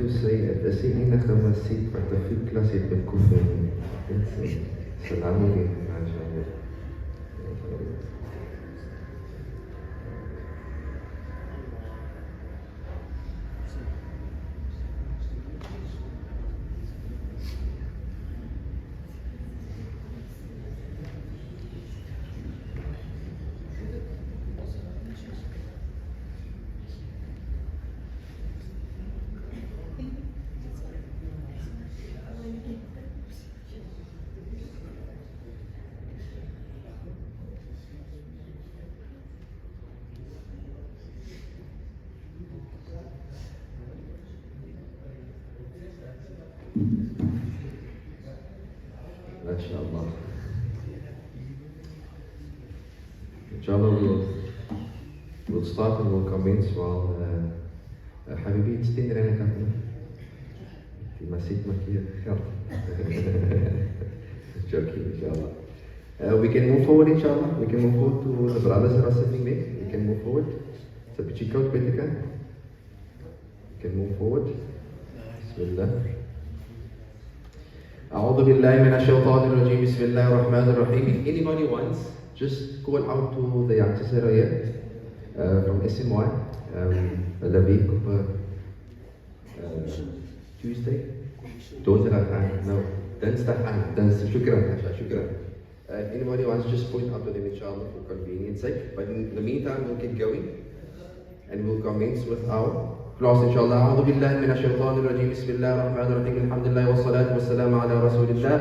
toe sê, het is die enige masjied wat 'n voetklas het met koffer nie. Dit sê, Salaamudien Masjied. MashaAllah. Inshallah, we'll start and we'll commence while Habibi, it's 10 rand kan die masjid maak hier geld. Joking, inshallah. We can move forward, inshallah. We can move forward to the brothers that are sitting there. We can move forward. It's a bit cold, better. We can move forward. Bismillah. أعوذ بالله من الشيطان الرجيم بسم الله الرحمن الرحيم. If anybody wants, just call out to the youngsters here from SMY. Hulle week op Tuesday. Donderdag aan. No, Dinsdag aan. Shukran. If anybody wants, just point out to them inshallah for convenience sake. But in the meantime, we'll keep going and we'll commence with our class inshallah. أعوذ بالله من الشيطان الرجيم بسم الله الرحمن الرحيم الحمد لله والصلاة والسلام على رسول الله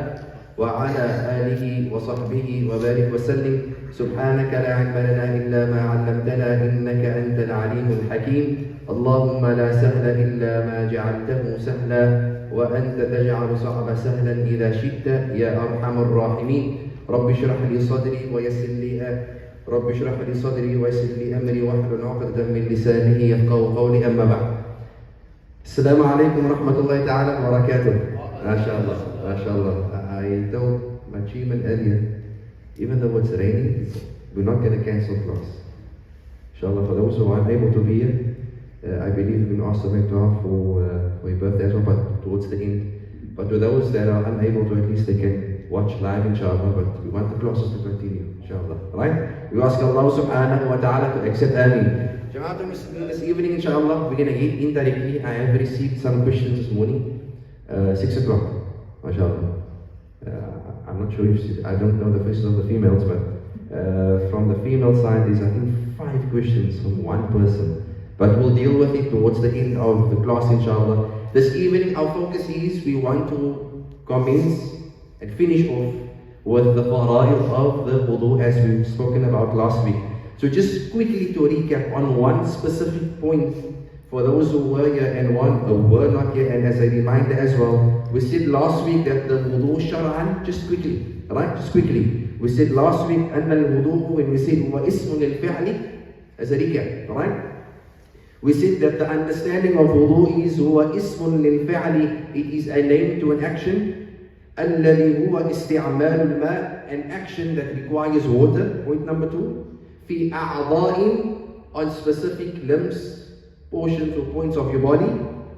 وعلى آله وصحبه وبارك وسلم سبحانك لا علم لنا إلا ما علمتنا إنك أنت العليم الحكيم اللهم لا سهل إلا ما جعلته سهلا وأنت تجعل صعب سهلا إذا شئت يا أرحم الراحمين رب اشرح لي صدري ويسر لي أمري واحلل عقدة من لسانه يفقهوا قولي أما بعد. السلام عليكم ورحمة الله تعالى وبركاته. ما شاء الله. I told my chairman earlier, even though it's raining, we're not going to cancel class. Inshallah, for those who aren't able to be here, I believe we're going to ask to make dua for your birthday as well, but towards the end. But to those that are unable to, at least they can watch live, inshallah, but we want the classes to continue, inshallah. Right? We ask Allah subhanahu wa ta'ala to accept Ameen. Jamaatul Muslimin, this evening, inshallah, we're going to get indirectly. I have received some questions this morning, 6 o'clock, mashallah. I'm not sure if, I don't know the faces of the females, but from the female side, there's I think 5 questions from one person. But we'll deal with it towards the end of the class, inshallah. This evening, our focus is we want to commence and finish off with the fara'id of the wudu as we've spoken about last week. So just quickly to recap on one specific point for those who were here and one who were not here, and as a reminder as well, we said last week that the wudu shar'an, just quickly, we said last week أن الوضوء, when we said هو اسم للفعل, as a recap, right? We said that the understanding of wudu is هو اسم للفعل, it is a name to an action. الذي هو استعمال الماء, an action that requires water. Point number 2. في أعضاء, on specific limbs, portions or points of your body.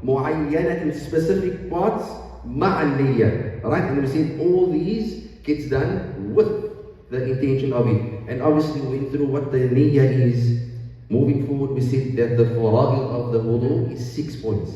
معينة, in specific parts. مع النية. Right? And we said all these gets done with the intention of it. And obviously we went through what the niyyah is. Moving forward, we said that the fara'id of the wudu is 6 points.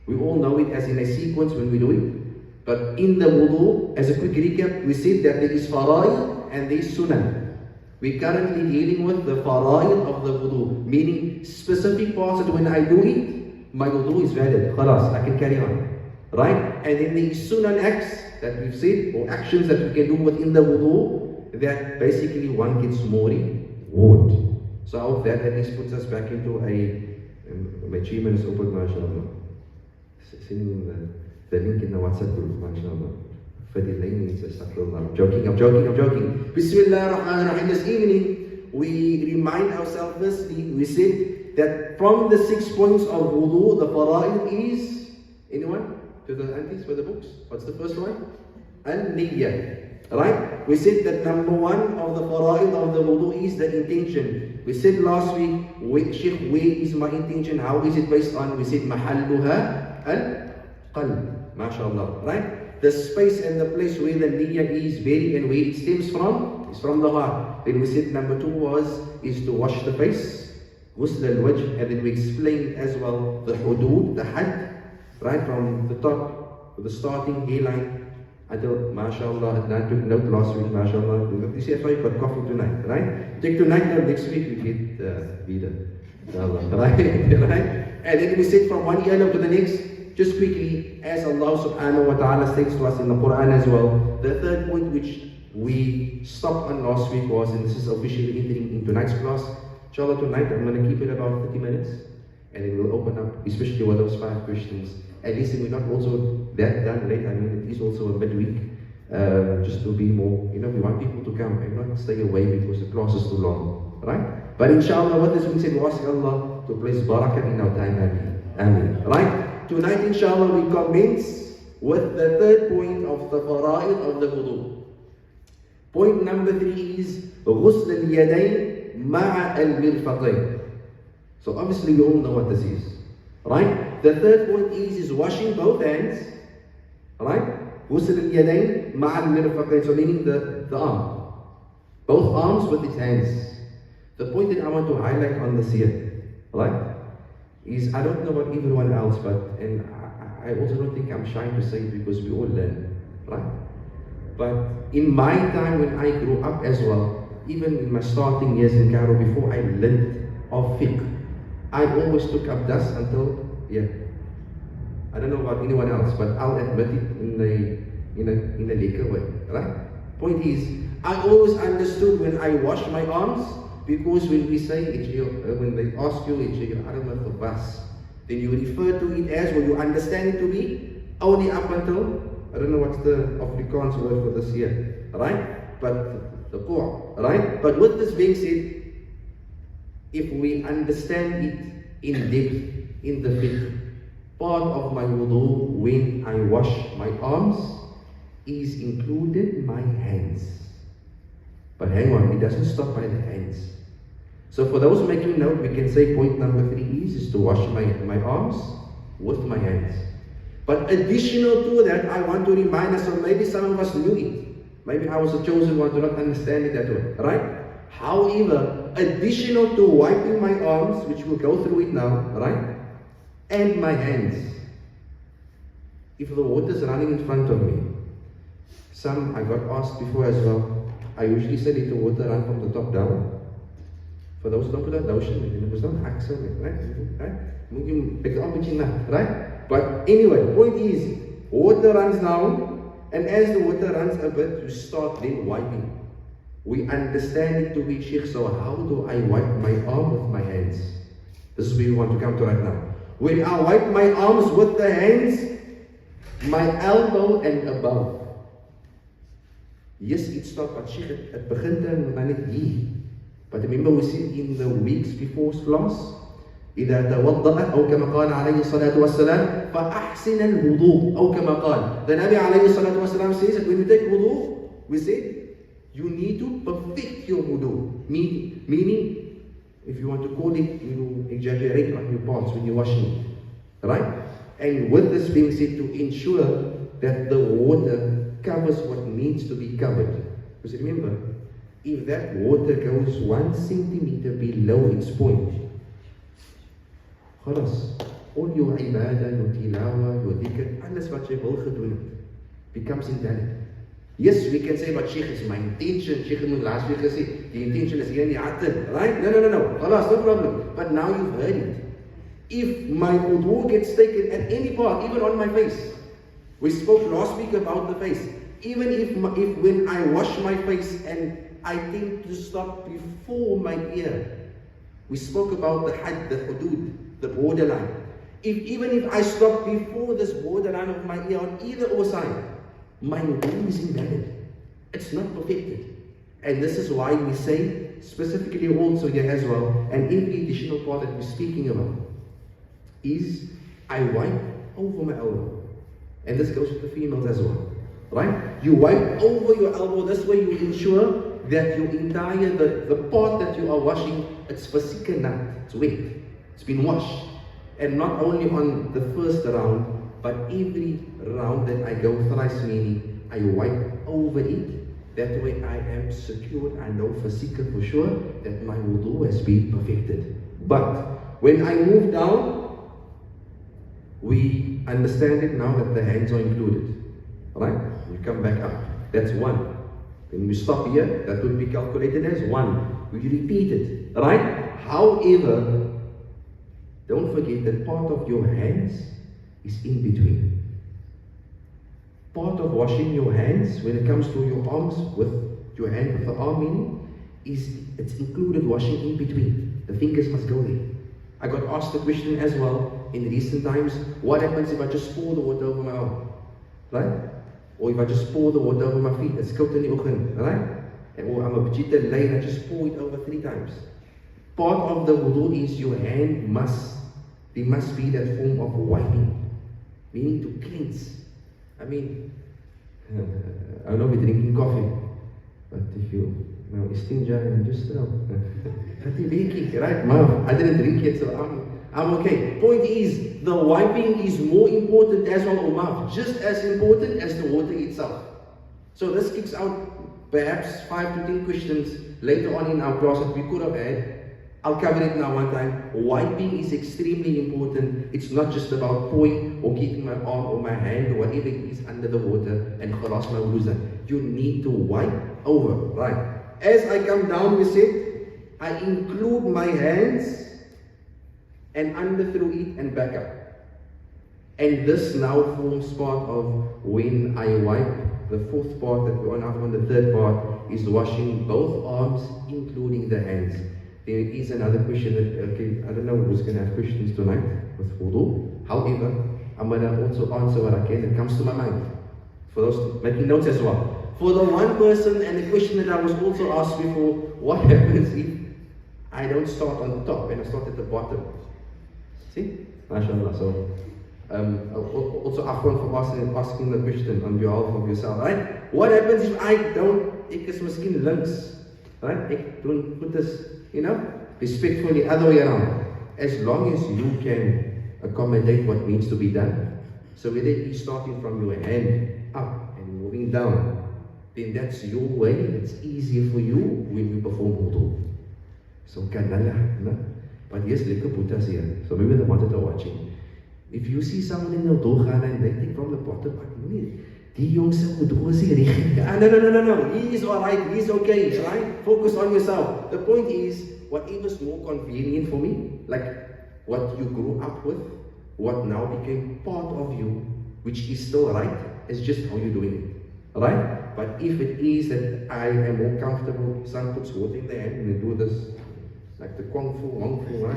We all know it as in a sequence when we do it. But in the wudu, as a quick recap, we said that there is fara'id and there is sunnah. We're currently dealing with the fara'id of the wudu, meaning specific parts that when I do it, my wudu is valid. Khalas, I can carry on. Right? And then there is sunnah acts that we've said, or actions that we can do within the wudu, that basically one gets more reward. So I hope that at least puts us back into my achievement is open, mashallah. Send the link in the WhatsApp group, mashallah. For the link, I'm joking. Bismillah ar-Rahman ar-Rahim. This evening, we remind ourselves firstly, we said that from the 6 points of wudu, the fara'id is, anyone? To the aunties for the books? What's the first one? An-Niyyah. Right? We said that number 1 of the fara'id of the wudu is the intention. We said last week, Sheikh, where is my intention? How is it based on? We said mahalluha Al-qalb, mashallah, right? The space and the place where the niyyah is very and where it stems from is from the heart. Then we said number 2 is to wash the face, ghusl al-wajh, and then we explained as well the hudud, the had, right from the top, the starting hairline until, mashallah, and I took note last week, mashallah. You see, I thought you got coffee tonight, right? Take tonight, and next week we get vida. Right? Right? And then we said from one earlobe to the next, just quickly, as Allah subhanahu wa ta'ala states to us in the Quran as well. The third point which we stopped on last week was, and this is officially entering in tonight's class. Inshallah, tonight I'm going to keep it about 30 minutes, and then we'll open up, especially with those 5 questions. At least we're not also that done late. I mean, it is also a midweek, just to be more, we want people to come and not stay away because the class is too long, right? But inshallah, what this being said, we ask Allah to place barakah in our time, ameen, right? Tonight, inshallah, we commence with the third point of the fara'id of the wudu. Point number 3 is ghusl al-yadayn ma'a al-mirfaqayn. So obviously we all know what this is, right? The third point is washing both hands, right? Ghusl al-yadayn ma'a al-mirfaqayn, so meaning the arm, both arms with its hands. The point that I want to highlight on this here, right, is I don't know about everyone else, and I also don't think I'm shy to say it because we all learn, right? But in my time when I grew up as well, even in my starting years in Cairo, before I learned of fiqh, I always took up dust until, I don't know about anyone else, but I'll admit it in a lekker way, right? Point is, I always understood when I wash my arms, because when we say, when they ask you, then you refer to it as, or you understand it to be, only up until, I don't know what's the Afrikaans word for this here, right? But the core, right? But with this being said, if we understand it in depth, in the fiqh, part of my wudu when I wash my arms is included my hands. But hang on, it doesn't stop by the hands. So for those making note, we can say point number 3 is to wash my arms with my hands. But additional to that, I want to remind us, or maybe some of us knew it. Maybe I was the chosen one to not understand it that way, right? However, additional to wiping my arms, which we'll go through it now, right? And my hands. If the water is running in front of me, I got asked before as well, I usually say let the water run from the top down. For those who don't put that notion, it was not accent, right? Right? But anyway, point is, water runs down, and as the water runs a bit, you start then wiping. We understand it to be Sheikh, so how do I wipe my arm with my hands? This is where we want to come to right now. When I wipe my arms with the hands, my elbow and above. Yes, it stopped, but Sheikh, it begint dan hier. But remember we said in the weeks before class, إذا توضأ أو كما قال عليه الصلاة والسلام فأحسن الوضوء أو كما قال. The Nabi عليه الصلاة والسلام says that when you take wudu, we said you need to perfect your wudu. Meaning, if you want to call it, you exaggerate on your parts when you're washing it, right? And with this being said, to ensure that the water covers what needs to be covered. Because remember, if that water goes 1 centimeter below its point, khalas, all your ibadah, your tilawa, your dhikr, alles wat jy wil gedoen het, becomes invalid. Yes, we can say, but Sheikh, is my intention. Sheikh moet last week gesê, the intention is here in the heart, right? No. Khalas, no problem. But now you've heard it. If my wudu gets taken at any part, even on my face, we spoke last week about the face. Even if when I wash my face and I tend to stop before my ear, we spoke about the had, the hudud, the borderline. Even if I stop before this borderline of my ear on either or side, my wudu is invalid. It's not perfected. And this is why we say, specifically also here as well, and every additional part that we're speaking about, is I wipe over my elbow. And this goes with the females as well. Right? You wipe over your elbow, this way you ensure that your entire, the part that you are washing, it's fasikanat, it's wet, it's been washed. And not only on the first round, but every round that I go thrice, meaning I wipe over it. That way I am secured. I know for sure that my wudu has been perfected. But when I move down, we understand it now that the hands are included. Right? We come back up. That's one. When we stop here, that would be calculated as one. We repeat it. Right? However, don't forget that part of your hands is in between. Part of washing your hands, when it comes to your arms, with your hand with the arm meaning, is it's included washing in between. The fingers must go there. I got asked the question as well in recent times, what happens if I just pour the water over my arm? Right? Or if I just pour the water over my feet? It's koud in die oggend, right? Or I'm a bietjie late and I just pour it over 3 times. Part of the wudu is your hand there must be that form of wiping, meaning to cleanse. I mean, I know we're drinking coffee, but if you now istinja and just right? Mom, I didn't drink yet, so I'm okay. Point is, the wiping is more important as well, Umar, just as important as the water itself. So this kicks out perhaps 5 to 10 questions later on in our class that we could have had. I'll cover it now one time. Wiping is extremely important. It's not just about pouring or keeping my arm or my hand or whatever it is under the water and khalas my wudu. You need to wipe over, right? As I come down, we said, I include my hands and under through it and back up. And this now forms part of when I wipe. The fourth part that we're on the third part is washing both arms, including the hands. There is another question that, okay, I don't know who's going to have questions tonight with wudu. However, I'm going to also answer what I can that comes to my mind. For those making notes as well. For the one person, and the question that I was also asked before, what happens if I don't start on the top and I start at the bottom? See? MashaAllah. So, also Afwan for asking the question on behalf of yourself, right? What happens if I don't, ek is miskien links, right? Ek doen put this, respectfully, other way around. As long as you can accommodate what needs to be done. So whether it's starting from your hand up and moving down, then that's your way. It's easier for you when you perform wudu. So kanala, but yes, lekker putas here. So maybe the ones that are watching. If you see someone in the wudu gaan and they think from the bottom, but die jongse wudu is hier. No. He is alright, he's okay, right? Focus on yourself. The point is, whatever's more convenient for me, like what you grew up with, what now became part of you, which is still right, is just how you're doing it, right? But if it is that I am more comfortable, son puts water in the hand and they do this, like the kung fu, right?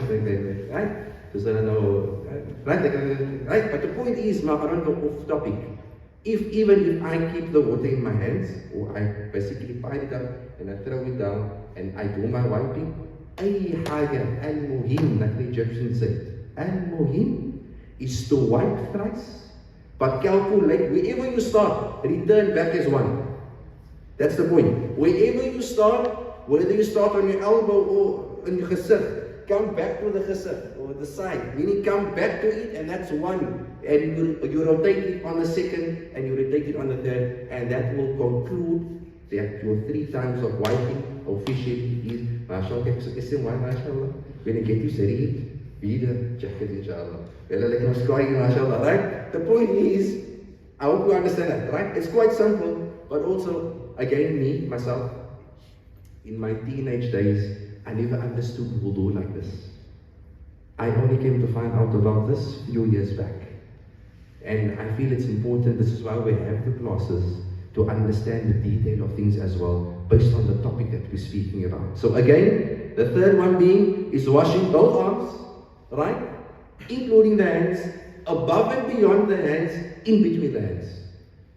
Because I don't know, right? But the point is, I don't go off topic. Even if I keep the water in my hands, or I basically pile it up and I throw it down and I do my wiping, ay haja al-muhim, like the Egyptians said, al-muhim is to wipe thrice, but calculate wherever you start, return back as one. That's the point. Wherever you start, whether you start on your elbow or on your gezicht, come back to the gezicht or the side, meaning come back to it, and that's one. And you rotate it on the second, and you rotate it on the third, and that will conclude that your 3 times of wiping officially is MashaAllah. When you get to say wieder check it inshallah. Right? The point is, I hope you understand that, right? It's quite simple, but also, again, me, myself, in my teenage days, I never understood wudu like this. I only came to find out about this a few years back. And I feel it's important, this is why we have the classes, to understand the detail of things as well, based on the topic that we're speaking about. So again, the third one being is washing both arms, right? Including the hands, above and beyond the hands, in between the hands.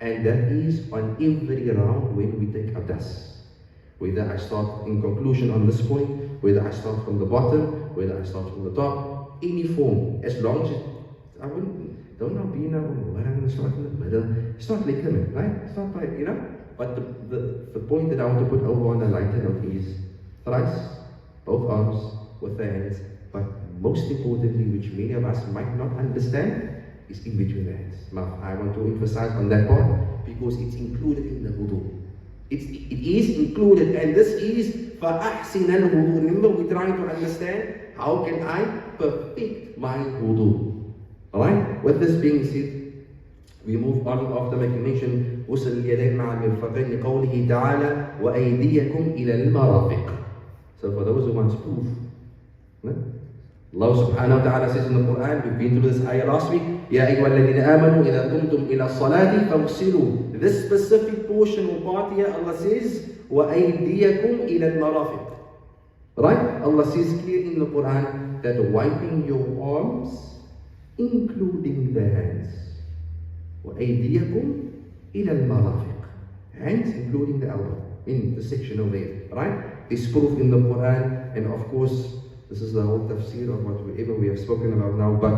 And that is on every round when we take abdas. Whether I start in conclusion on this point, whether I start from the bottom, whether I start from the top, any form, as long as I don't know, be now, where I'm going to start in the middle, start like them, right? Start by, But the point that I want to put over on the lighter note is thrice, both arms with the hands, but most importantly, which many of us might not understand, is in between the hands. Now, I want to emphasize on that part because it's included in the wudu. It is included, and this is فَأَحْسِنَ الْوُضُوء. Remember, we're trying to understand how can I perfect my wudu. Alright? With this being said, we move on after making mention غسل اليدين مع المرفقين لقوله تعالى وأيديكم إلى المرافق. So for those who want proof, Allah subhanahu wa ta'ala says in the Quran, we've been through this ayah last week, يا أيها الذين آمنوا إذا قمتم إلى الصلاة فاغسلوا. This specific portion or part here, Allah says وأيديكم إلى المرافق. Right? Allah says clear in the Quran that wiping your arms, including the hands. وأيديكم إلى المرافق. Hands including the elbow, in the section over here. Right? This proof in the Quran, and of course, this is the whole tafsir of whatever we have spoken about now, but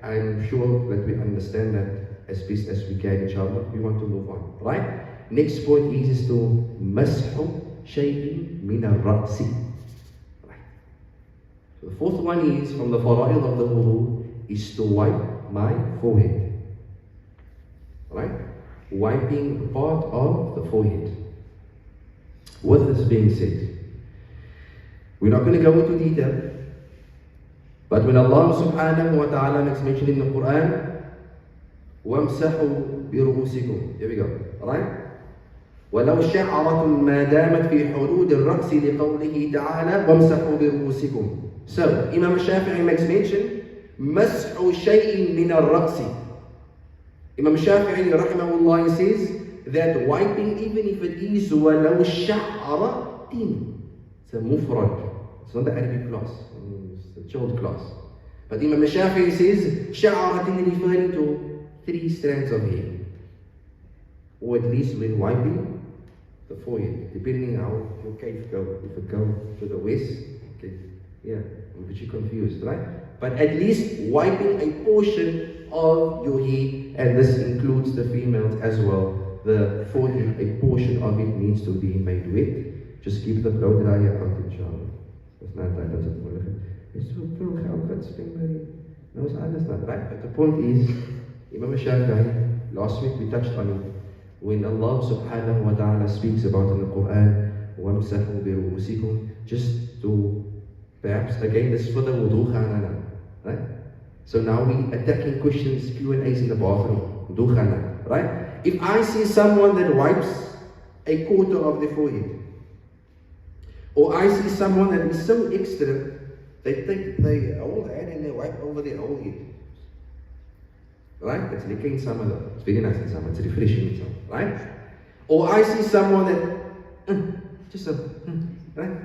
I'm sure that we understand that as best as we can, inshallah. We want to move on. Right? Next point is to مسح شيء من الرأس. Right. So the fourth one is from the fara'id of the wudu is to wipe my forehead. Right? Wiping part of the forehead. With this being said, we're not going to go into detail, but when Allah subhanahu wa ta'ala makes mention in the Quran, وَامْسَحُوا بِرُؤُوسِكُمْ. Here we go. Right? وَلَوْ شَعَرَةٌ مَا دَامَتْ فِي حُدُودِ الرَّأْسِ لِقَوْلِهِ تَعَالَى وَامْسَحُوا بِرُؤُوسِكُمْ. So, Imam Shafi'i makes mention, مَسْحُ شَيْءٍ مِنَ الرَّأْسِ. Imam Shafi'i rahimahullah says that wiping, even if it is وَلَوْ شَعَرَةٍ, it's a mufrad. It's not the Arabic class, it's the child class. But Imam Shafi'i says sha'aratin referring to 3 strands of hair, or at least when wiping the forehead, depending how your cave go. If it go to the west, okay, yeah, I'm a bit confused, right? But at least wiping a portion of your hair, and this includes the females as well. The forehead, a portion of it needs to be made wet. Just keep the blow dryer out, inshallah. It's not that doesn't work. It's so true, how could spring no, it's not right. But the point is, Imam Shafi'i, last week we touched on it. When Allah subhanahu wa ta'ala speaks about in the Quran, وَامْسَحُوا بِرُؤُوسِكُمْ, just to, perhaps, again, this is for the wudu khana, right? So now we attacking questions, Q&As in the bathroom, wudu khana, right? If I see someone that wipes a quarter of the forehead, or I see someone that is so extra, they take their whole hand and they wipe over their whole head. Right? It's licking some of them. It's very nice in some, it's refreshing in some. Right? Or I see someone that, just so, right?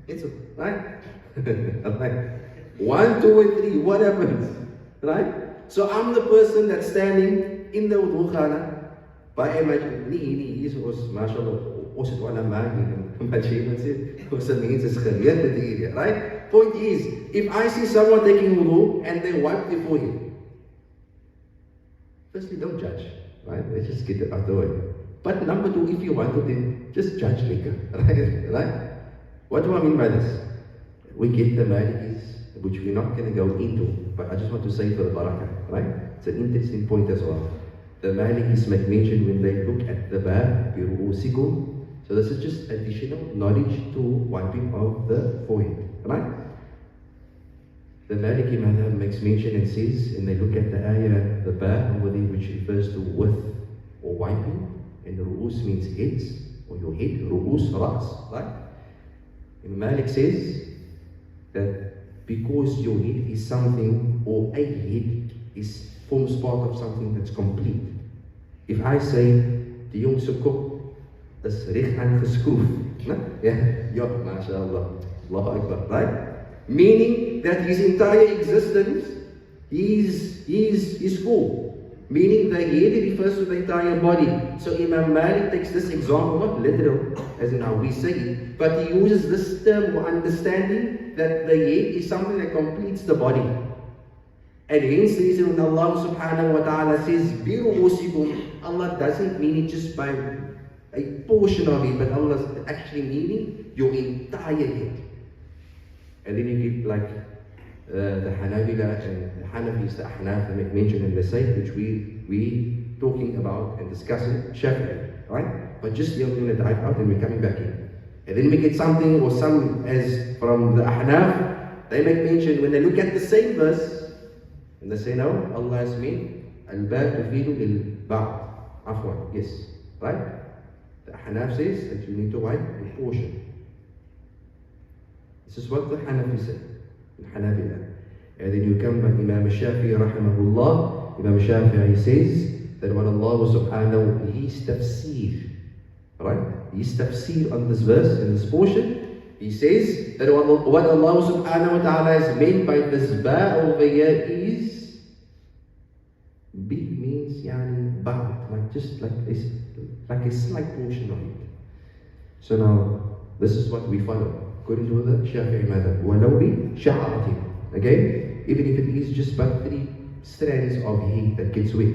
It's a, right? Right? 1, 2, and 3, what happens? Right? So I'm the person that's standing in the wudu khana, by imagine, he is, mashallah, ons het wel aan achievement sê, ons mense is geleerd met die area, right? Point is, if I see someone taking wudu and they wipe their forehead, firstly, don't judge, right? Let's just get it out of the way. But number 2, if you want to, then just judge later, right? What do I mean by this? We get the Malikis, which we're not going to go into, but I just want to say for the barakah, right? It's an interesting point as well. The Malikis make mention when they look at the ba, biru'usikum. So this is just additional knowledge to wiping of the forehead, right? The Maliki madhab makes mention and says, and they look at the ayah, the ba over there, which refers to with or wiping, and the ru'us means heads, or your head, ru'us, ras, right? And Malik says that because your head is something, or a head forms part of something that's complete. If I say, die jongse kop is recht aangeskroef, ja, mashallah, Allahu Akbar, right? Meaning that his entire existence is full. Meaning the head refers to the entire body. So Imam Malik takes this example, not literal, as in how we say it, but he uses this term for understanding that the head is something that completes the body. And hence the reason when Allah subhanahu wa ta'ala says, biru'usikum, Allah doesn't mean it just by a portion of it, but Allah is actually meaning your entire head. And then you get like the Hanabila and the Hanafis, the Ahnaf, that mentioned in the site, which we talking about and discussing Shafi'i, right? But just we're going to dive out and we're coming back in. And then we get something, or some, as from the Ahnaf, they make mention when they look at the same verse, and they say, no, Allah has made al-bab tufidu lil-ba'd. Afwan, yes, right? The Ahnaf says that you need to wipe a portion. This is what the Hanafi said, the Hanabila. And then you come by Imam Shafi'i rahimahullah. Imam Shafi'i says that what Allah subhanahu, his tafsir, right? His tafsir on this verse, in this portion, he says that what Allah subhanahu wa ta'ala has meant by this ba over here is, B means yani ba'd, like just like a slight portion of it. So now, this is what we follow. According to the Shafi'i madhab, وَلَوْ بِشَعَرَةٍ. Okay? Even if it is just but 3 strands of hair that gets wet.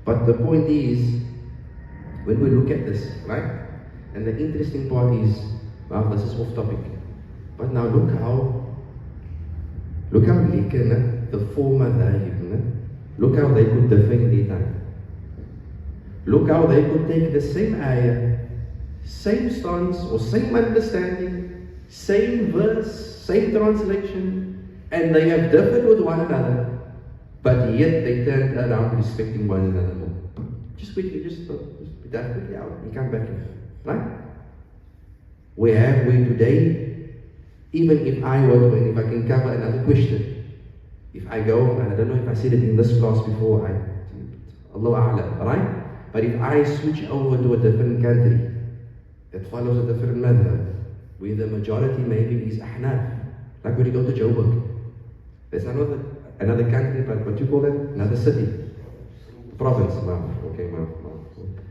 But the point is, when we look at this, right? And the interesting part is, wow, this is off topic. But now look how lekker, the former dhahib, look how they could defend their time. Look how they could take the same ayah, same stance or same understanding, same verse, same translation, and they have differed with one another, but yet they turned around respecting one another more. Just quickly, just that quickly out, you come back in, right? Where we today, even if I were to, and if I can cover another question, if I go, and I don't know if I said it in this class before, Allah A'lam, right? But if I switch over to a different country that follows a different madhab, where the majority maybe is Ahnaf, like when you go to Joburg, there's another country, but what you call it? Another city, province, okay,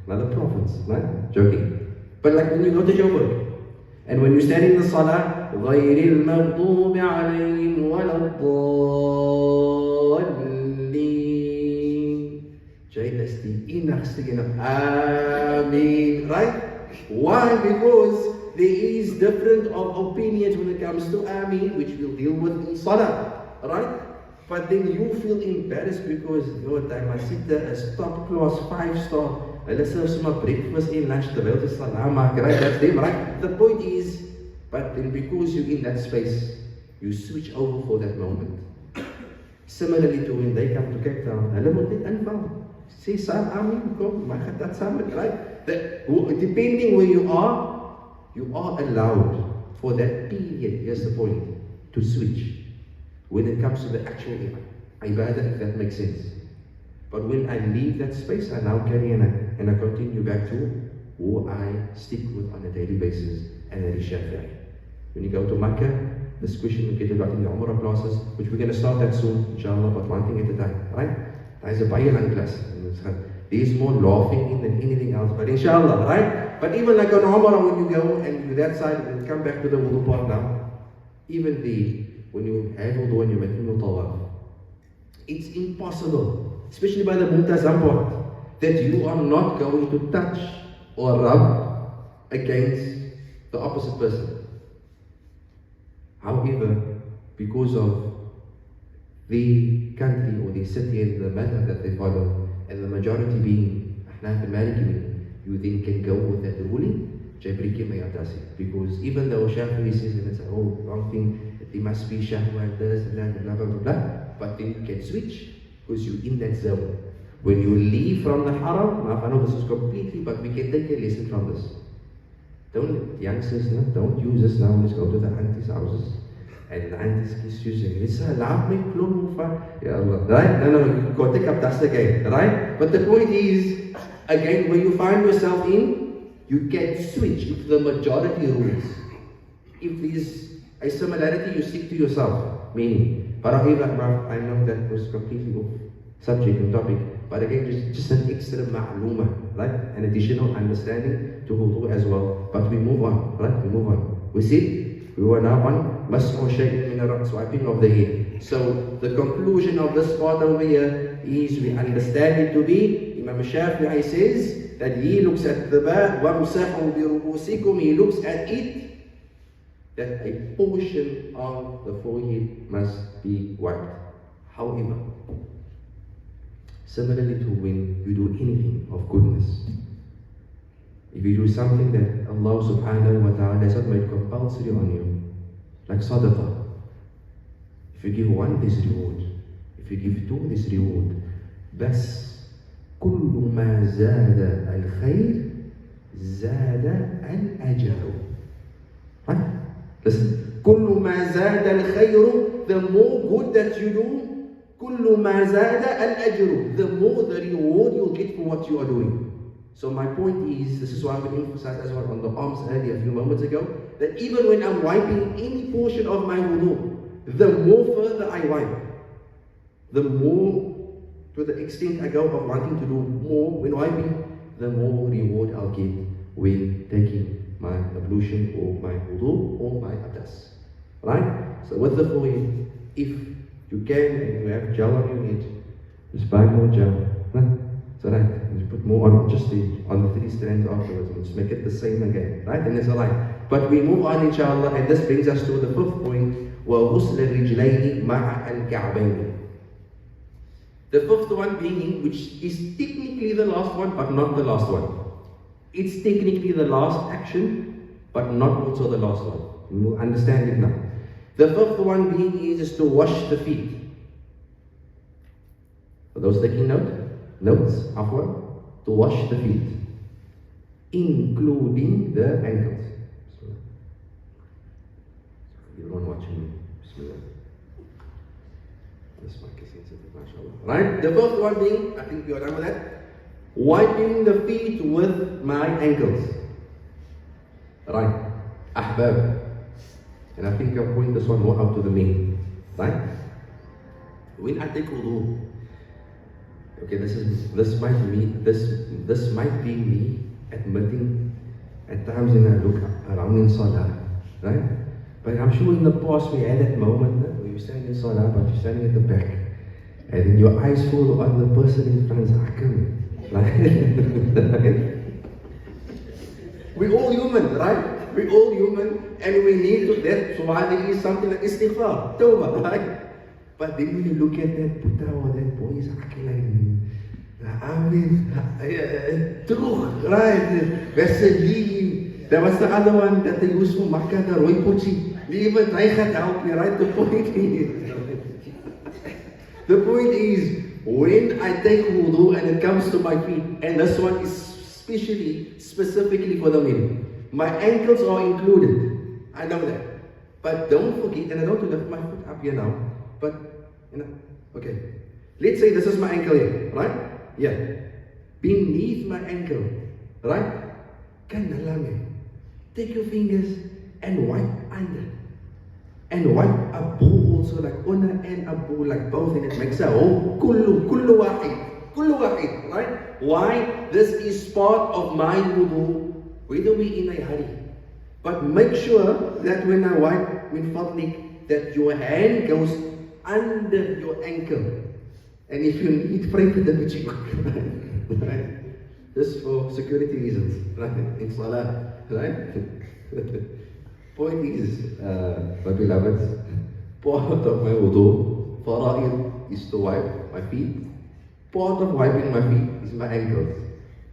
another province, right? Joking. But like when you go to Joburg, and when you stand in the salah, غَيْرِ الْمَغْضُوبِ عَلَيْهِمْ وَلَا الضَّالِّينَ. Jay, that's the enigste of Ameen, right? Why? Because there is different of opinions when it comes to Ameen, which we'll deal with in Salah, right? But then you feel embarrassed because your time I sit there as top class 5-star. Hulle serve my breakfast and lunch terwyl jy Salah maak, right? That's them, right? The point is, but then because you're in that space, you switch over for that moment. Similarly to when they come to Cape Town, hulle moet net invul. Say Ameen, kom, maar gaan dat saam, right? Depending where you are allowed for that period, here's the point, to switch. When it comes to the actual ibadah, if that makes sense. But when I leave that space, I now carry and I continue back to who I stick with on a daily basis, and that is Shafi'i. When you go to Makkah, this question we get a lot in the Umrah classes, which we're going to start that soon, inshallah, but one thing at a time, right? There's a baie lang class. There's more laughing in than anything else, but inshallah, right? But even like on Umrah, when you go and you that side and come back to the wudu part now, even when you have wudu and you're making the tawaf, it's impossible, especially by the muntazam part, that you are not going to touch or rub against the opposite person. However, because of the country or the city and the madhab that they follow, and the majority being Ahnaf and Maliki, you then can go with that ruling, because even though Shafi'i says that it's a whole wrong thing, that there must be shahwa, this and that, blah blah blah blah, but then you can switch because you're in that zone. When you leave from the haram, I know this is completely, but we can take a lesson from this. Don't, youngsters, don't use this now. Let's go to the aunties' houses. And the aunties keep using it. Laat my klomp van, ya Allah, right? No, go take up that again, right? But the point is, again, when you find yourself in, you can switch if the majority rules. If there's a similarity, you stick to yourself. Meaning, but I know that was completely off subject and topic, but again, just an extra ma'luma, right? An additional understanding to wudu as well. But we move on, right? We move on. We see, we were now on mas'u shay'in min ar-ra's, swiping of the head. So the conclusion of this part over here is we understand it to be, Imam Shafi'i says that he looks at the ba, wamsahu bi rubusikum, he looks at it that a portion of the forehead must be wiped. However, similarly to when you do anything of goodness, if you do something that Allah subhanahu wa ta'ala has not made compulsory on you, like sadaqah, if you give one, this reward. If you give two, this reward. بس كل ما زاد الخير زاد الأجر. Right? Listen. كل ما زاد الخير, the more good that you do, كل ما زاد الأجر, the more the reward you'll get for what you are doing. So my point is, this is why I'm going to emphasize as well on the arms earlier a few moments ago, that even when I'm wiping any portion of my wudu, the more further I wipe, the more, to the extent I go of wanting to do more when wiping, the more reward I'll get when taking my ablution or my wudu or my abdas. Right? So with the forehead, if you can and you have gel on your head, just buy more gel. It's alright. You put more on just on the 3 strands afterwards and just make it the same again. Right? And it's alright. But we move on inshallah, and this brings us to the 5th point. وَغُسْلَ الرِّجْلَيْنِ مَعَ الْكَعْبَيْنِ. The 5th one being, which is technically the last one, but not the last one. It's technically the last action, but not also the last one. You will understand it now. The 5th one being is to wash the feet. For those taking notes, afwan, to wash the feet, including the ankles. Everyone watching me. Bismillah. This mic is sensitive, mashallah. Right? The 5th one being, I think we are done with that, wiping the feet with my ankles. Right? Ahbab. And I think I'll point this one more out to the men. Right? When I take wudu, okay, this might be me admitting at times when I look around in salah, right? But I'm sure in the past we had that moment where you're standing in salah, but you're standing at the back, and then your eyes fall on the person in front. We're all human, right? We're all human, and we need to. That's why there is something like istighfar, tawbah, right? But then when you look at that putra or that boy, is terug, right? Vaseline. There was the other one that they used for Makkah, the Roy Pochi. Even I had help me, right? The point is, when I take wudu and it comes to my feet, and this one is specifically for the men, my ankles are included. I know that. But don't forget, and I don't want to lift my foot up here now, but, okay. Let's say this is my ankle here, right? Yeah. Beneath my ankle, right? Take your fingers and wipe under. And wipe abu also, like una and abu, like both, and it makes a whole kullu wahid, right? Why? This is part of my wudu, whether we in a hurry. But make sure that when I wipe, that your hand goes under your ankle. And if you need, pray for the bitchy, right? This for security reasons, right? In salah, right? Point is, my beloveds, part of my wudu, fara'id, is to wipe my feet. Part of wiping my feet is my ankles.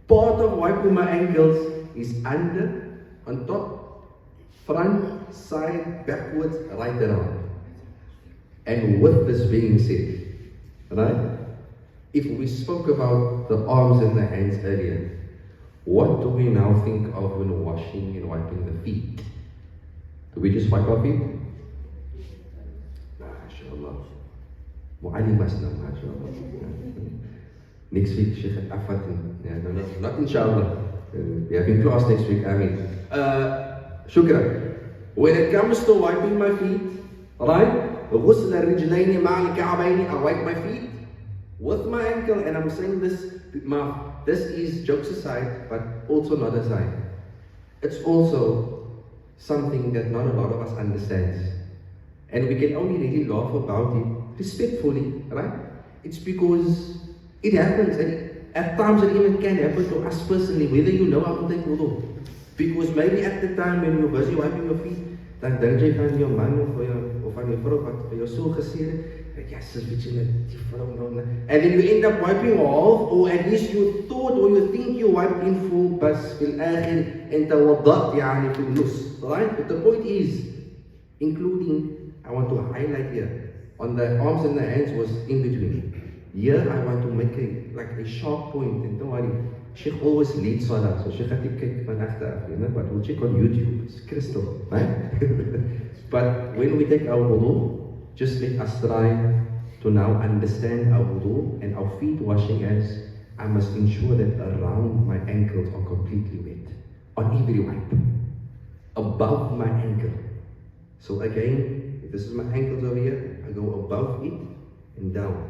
Part of wiping my ankles is under, on top, front, side, backwards, right around. And with this being said, right? If we spoke about the arms and the hands earlier, what do we now think of when washing and wiping the feet? Do we just wipe our feet? MashaAllah. Mu'alimasna, MashaAllah. Next week, Sheikh Afat. No, not inshallah. We have in class next week, Shukran. When it comes to wiping my feet, right? غسل الرجلين مع الكعبين, I wipe my feet with my ankle, and I'm saying this is jokes aside, but also not aside. It's also something that not a lot of us understands. And we can only really laugh about it respectfully, right? It's because it happens, and at times it even can happen to us personally, whether you know how to take wudu. Because maybe at the time when you're busy wiping your feet, Dan dink jy van jou man of van jou vrou wat vir jou so gesê het, yes, weet jy net, die vrou nou. And then you end up wiping off, or at least you thought or you think you wiped in full, بس في الآخر أنت وضعت يعني في النص, right? But the point is, including, I want to highlight here, on the arms and the hands was in between. Here I want to make a sharp point, and don't worry, Sheikh always leads Salah, so Sheikh had to kick van achter af, but we'll check on YouTube, it's crystal, right? But when we take our wudu, just let us try to now understand our wudu and our feet washing as I must ensure that around my ankles are completely wet, on every wipe, above my ankle. So again, if this is my ankles over here, I go above it and down,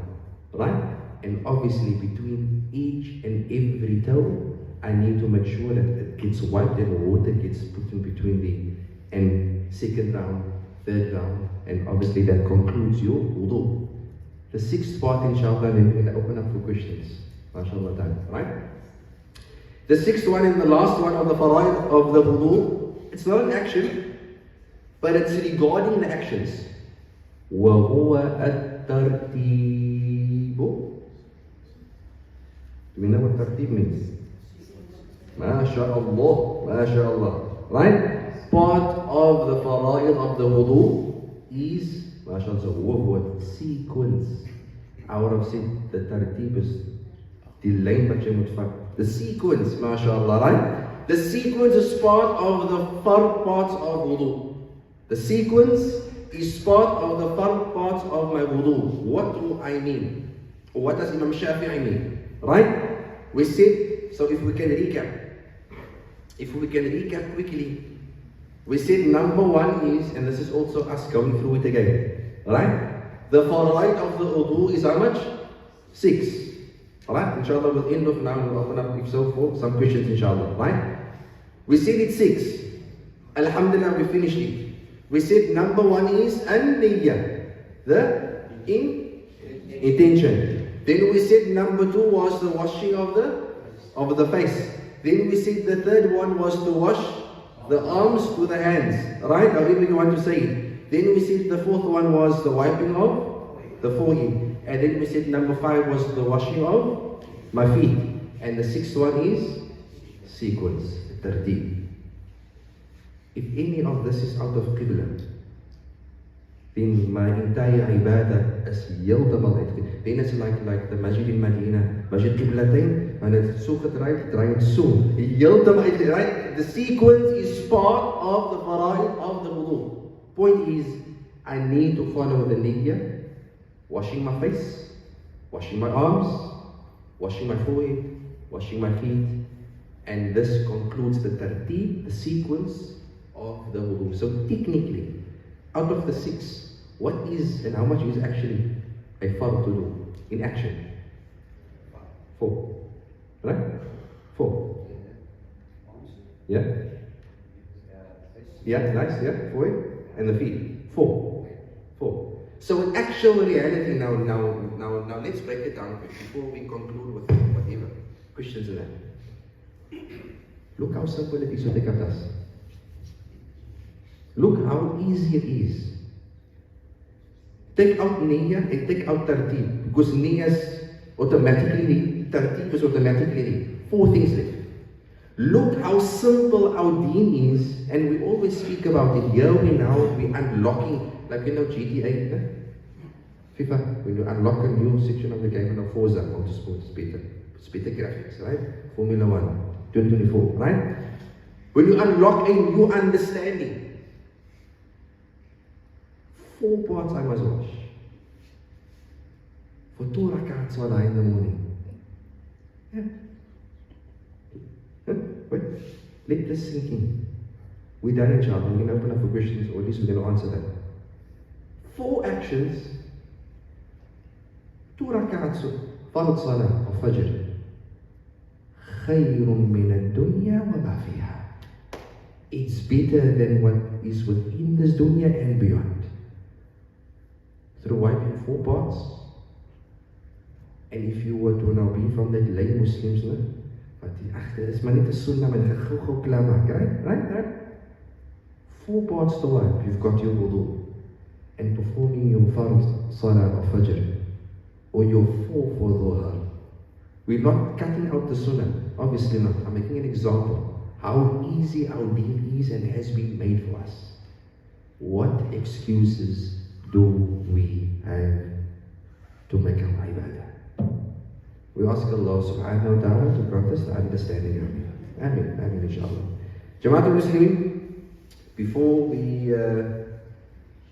right? And obviously between each and every toe, I need to make sure that it gets wiped and the water gets put in between and second round, third round, and obviously that concludes your wudu. The sixth part, inshallah, then we're going to open up for questions. MashaAllah ta'ala, right? The sixth one and the last one of the faraid of the wudu, it's not an action, but it's regarding the actions. وَهُوَ التَّرْتِيبُ. Do we know what tartib means? MashaAllah, MashaAllah, right? Part of the faraid of the wudu is, MashaAllah, what sequence. I would have said the tartib is the lane that you must find. The sequence, MashaAllah, right? The sequence is part of the fard parts of wudu. The sequence is part of the fard parts of my wudu. What do I mean? Or what does Imam Shafi'i mean? Right? We said, so if we can recap. If we can recap quickly, we said number one is, and this is also us going through it again, right? The faraid of the wudu is how much? 6. Alright, inshallah we'll end off now and we'll open up if so for some questions inshallah, right? We said it's 6. Alhamdulillah, we finished it. We said number one is an-niyyah, the intention. Then we said number 2 was the washing of the face. Then we said the third one was to wash the arms to the hands, right? However you want to say it. Then we said the fourth one was the wiping of the forehead. And then we said number 5 was the washing of my feet. And the 6th one is sequence, tartib. If any of this is out of Qibla, then my entire ibadah is heeltemal uitgevoer. Then it's like the Masjied in Medina, Masjied Qiblatain, and it's so gedraaid, draai het so. Heeltemal uitgevoer, right? The sequence is part of the faraid of the wudu. Point is, I need to follow the niyyah, washing my face, washing my arms, washing my forehead, washing my feet, and this concludes the tartib, the sequence of the wudu. So technically, out of the 6, what is and how much is actually a fard to do in action? 4, right? 4. Yeah? Yeah, nice, yeah, forehead and the feet. 4. So in actual reality, now let's break it down before we conclude with whatever questions in that. Look how simple it is to take up this. Look how easy it is. Take out niyyah and take out tartib, because niyyah is automatically, tartib is automatically 4 things left. Look how simple our deen is, and we always speak about it. Here we unlocking, like GTA, FIFA, when you unlock a new section of the game of Forza Motorsport, it's better graphics, right? Formula 1, 2024, right? When you unlock a new understanding, 4 parts I must wash. For 2 rakats salah in the morning. Yeah. Wait, let this sink in. We're done inshallah. We're going to open up for questions, or at least we're going to answer them. 4 actions. 2 rakats fard salah of fajr. خير من الدنيا وما فيها. It's better than what is within this dunya and beyond. Through wiping 4 parts. And if you were to now be from that lay Muslims, no? But dit is maar net 'n sunnah met 'n gou klaar maak, right? 4 4 parts to wipe. You've got your wudu, and performing your fard salah of fajr, or your 4 for dhuhr. We're not cutting out the sunnah, obviously not. I'm making an example. How easy our deen is and has been made for us. What excuses do we have to make our ibadah? We ask Allah subhanahu wa ta'ala to grant us the understanding of it. Ameen, ameen, inshallah. Jama'at al-Muslimin, before we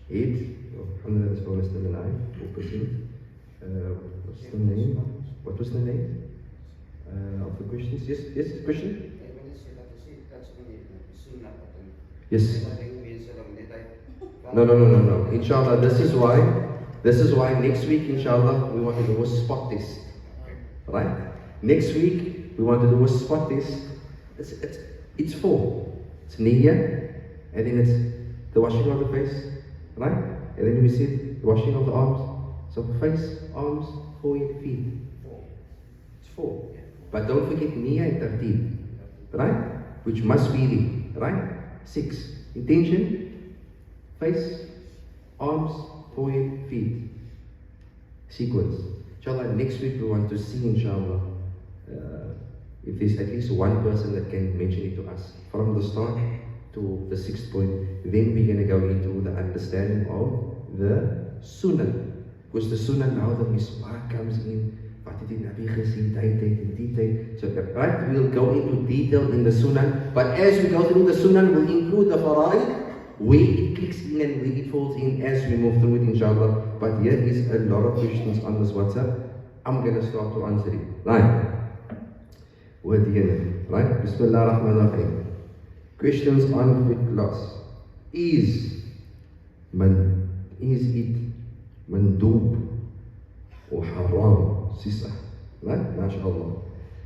eat, alhamdulillah, this phone is still alive, 4%. What's the name? What was the name of the questions? Yes, question? Yes. No. Inshallah, this is why next week, inshallah, we want to do a spot test. Right? Next week, we want to do a spot test. It's 4. It's niyyah, and then it's the washing of the face, right? And then we said the washing of the arms. So face, arms, forehead, feet. 4. It's 4. But don't forget niyyah and tartib, right? Which must be there, right? 6. Intention, face, arms, forehead, feet. Sequence. Inshallah, next week we want to see, inshallah, if there's at least one person that can mention it to us from the start to the 6th point. Then we're going to go into the understanding of the sunnah. Because the sunnah now, the miswak comes in. So, right, we'll go into detail in the sunnah. But as we go through the sunnah, we'll include the fara'id, where it clicks in and where it falls in as we move through it, inshallah. But here is a lot of questions on this WhatsApp. I'm going to start to answer it. Right. Where begin? Right? Bismillah ar-Rahman ar-Rahim. Questions on fit class. Is it mandoob or haram? Sisa. Right? MashaAllah.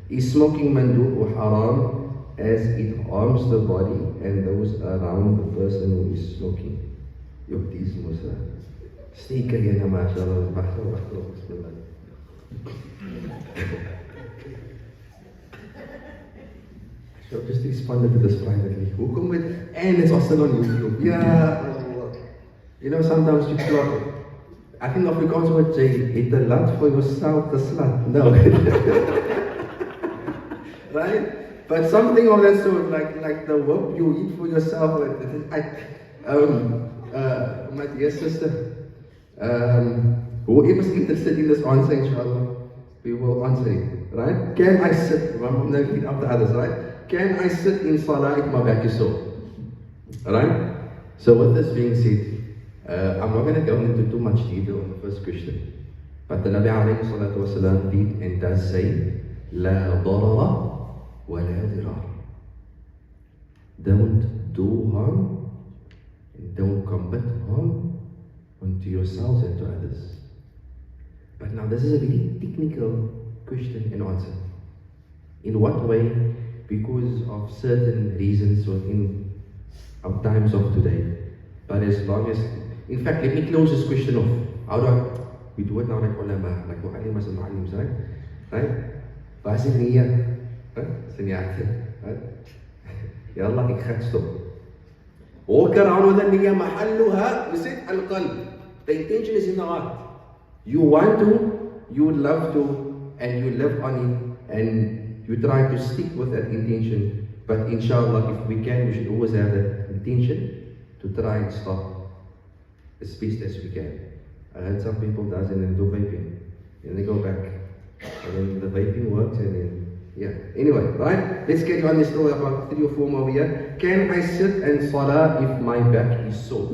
Is smoking mandoob or haram as it harms the body and those around the person who is smoking? Yuktiz Musa. Sneaker yana MashaAllah. Bismillah. So just responded to this privately. Who come with, and it's also on YouTube. Yeah, Allah. You know, sometimes you clock. I think Afrikaans would say, eat the lunch for yourself, the slut. No. Right? But something of that sort, like the work you eat for yourself. My dear sister, whoever's interested in this answer, inshallah, we will answer it. Right? Can I sit? I'm not going to up the others, right? Can I sit in salah if my back is sore? Alright? So with this being said, I'm not going to go into too much detail on the first question. But the Nabi alayhi salatu wasalam did and does say, La darara wa la dirar. Don't do harm and don't commit harm unto yourselves and to others. But now this is a very technical question and answer. In what way? Because of certain reasons within our times of today. But as long as, in fact, let me close this question off. How do we do it now like ulama, like mu'allimas and mu'allims, right? Right? Bahasa niyyah, right? Sini'at, right? Ya Allah, ik ga stop. Walk around with the niyyah, mahalluha, we said al-qalb. The intention is in the heart. You want to, you would love to, and you live on it, and you try to stick with that intention. But inshallah, if we can, we should always have that intention to try and stop as best as we can. I heard some people does and then do vaping. And they go back. And then the vaping works and then, yeah. Anyway, right? Let's get on this story about 3 or 4 more here. Can I sit and salah if my back is sore?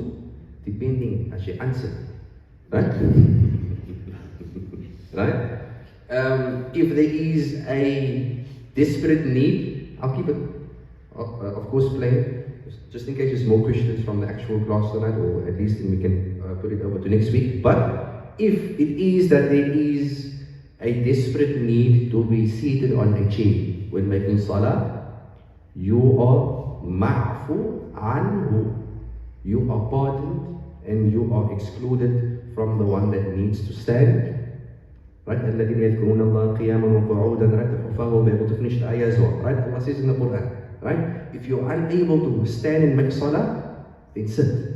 Depending, as you answer. Right? Right? If there is a desperate need, I'll keep it, of course, plain, just in case there's more questions from the actual class tonight, or at least we can put it over to next week. But if it is that there is a desperate need to be seated on a chair when making salah, you are ma'fu anhu. You are pardoned and you are excluded from the one that needs to stand. Right? الذين يذكرون الله قياما وقعودا, right? We're able to finish the ayah as well. Right? Allah says in the Quran, right? If you're unable to stand and make salah, then sit.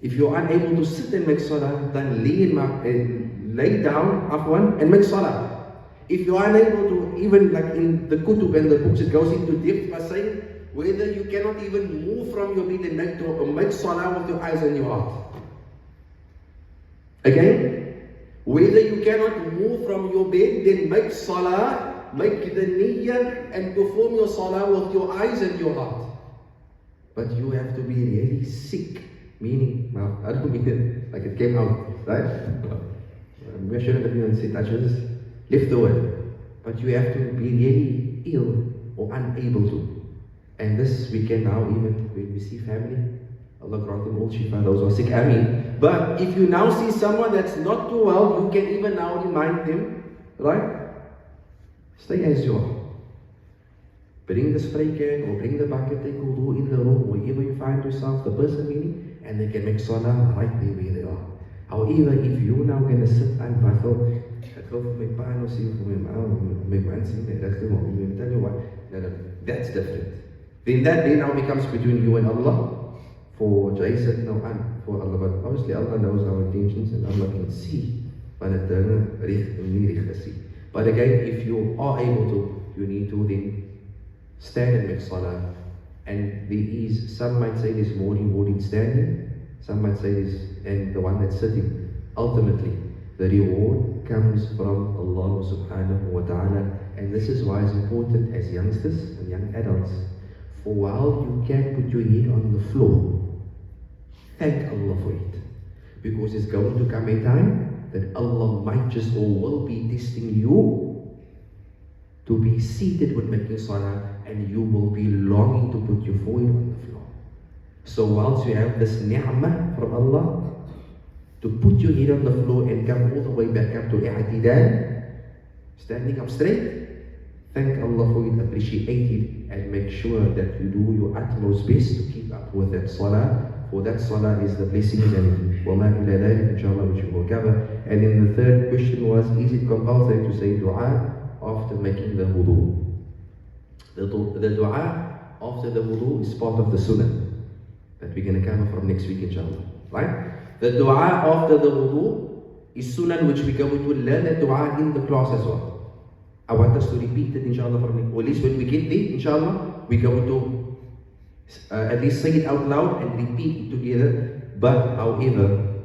If you're unable to sit and make salah, then lay down, afwan, and make salah. If you are unable to, even like in the kutub and the books, it goes into depth by saying whether you cannot even move from your bed and make salah with your eyes and your heart. Again, whether you cannot move from your bed, then make salah, make the niyyah and perform your salah with your eyes and your heart. But you have to be really sick, meaning, now I don't mean it like it came out, right? We shouldn't have even said that, just lift the word. But you have to be really ill or unable to. And this we can now, even when we see family, Allah grant them all shifa, those who are sick, Ameen. But if you now see someone that's not too well, you can even now remind them, right? Stay as you are. Bring the spray can or bring the bucket, take wudu in the room, wherever you find yourself, the person meaning, and they can make salah right there where they are. However, if you're now going to sit and battle, ek wil vir my pa nou sê vir my ma, my man sê my regte maar, ek tell you what, no, that's different. Then that now becomes between you and Allah. For Jason, no, and for Allah, but obviously Allah knows our intentions and Allah can see. But again, if you are able to, you need to then stand and make salah. And there is, some might say there's more reward in standing, some might say there's, and the one that's sitting. Ultimately, the reward comes from Allah subhanahu wa ta'ala. And this is why it's important as youngsters and young adults, for while you can put your head on the floor, thank Allah for it. Because it's going to come a time that Allah might just or will be testing you to be seated when making salah, and you will be longing to put your forehead on the floor. So whilst you have this ni'mah from Allah, to put your head on the floor and come all the way back up to i'tidal, standing up straight, thank Allah for it, appreciate it, and make sure that you do your utmost best to keep up with that salah. For that salah is the blessings and wama ila dhalik, inshallah, which we will cover. And then the third question was, is it compulsory to say dua after making the wudu? The dua after the wudu is part of the sunnah that we're going to cover from next week, inshallah. Right? The dua after the wudu is sunnah, which we're going to learn that dua in the class as well. I want us to repeat it, inshallah, or at least when we get there, inshallah, we're going to at least say it out loud and repeat it together. But however,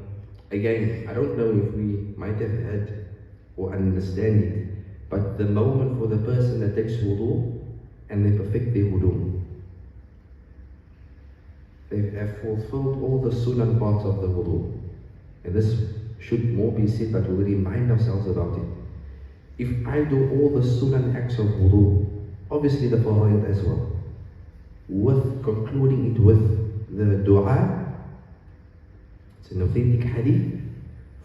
again, I don't know if we might have heard or understand it, but the moment for the person that takes wudu and they perfect their wudu, they have fulfilled all the sunnah parts of the wudu. And this should more be said, but we'll remind ourselves about it. If I do all the sunnah acts of wudu, obviously the faraid as well, with concluding it with the dua, it's an authentic hadith,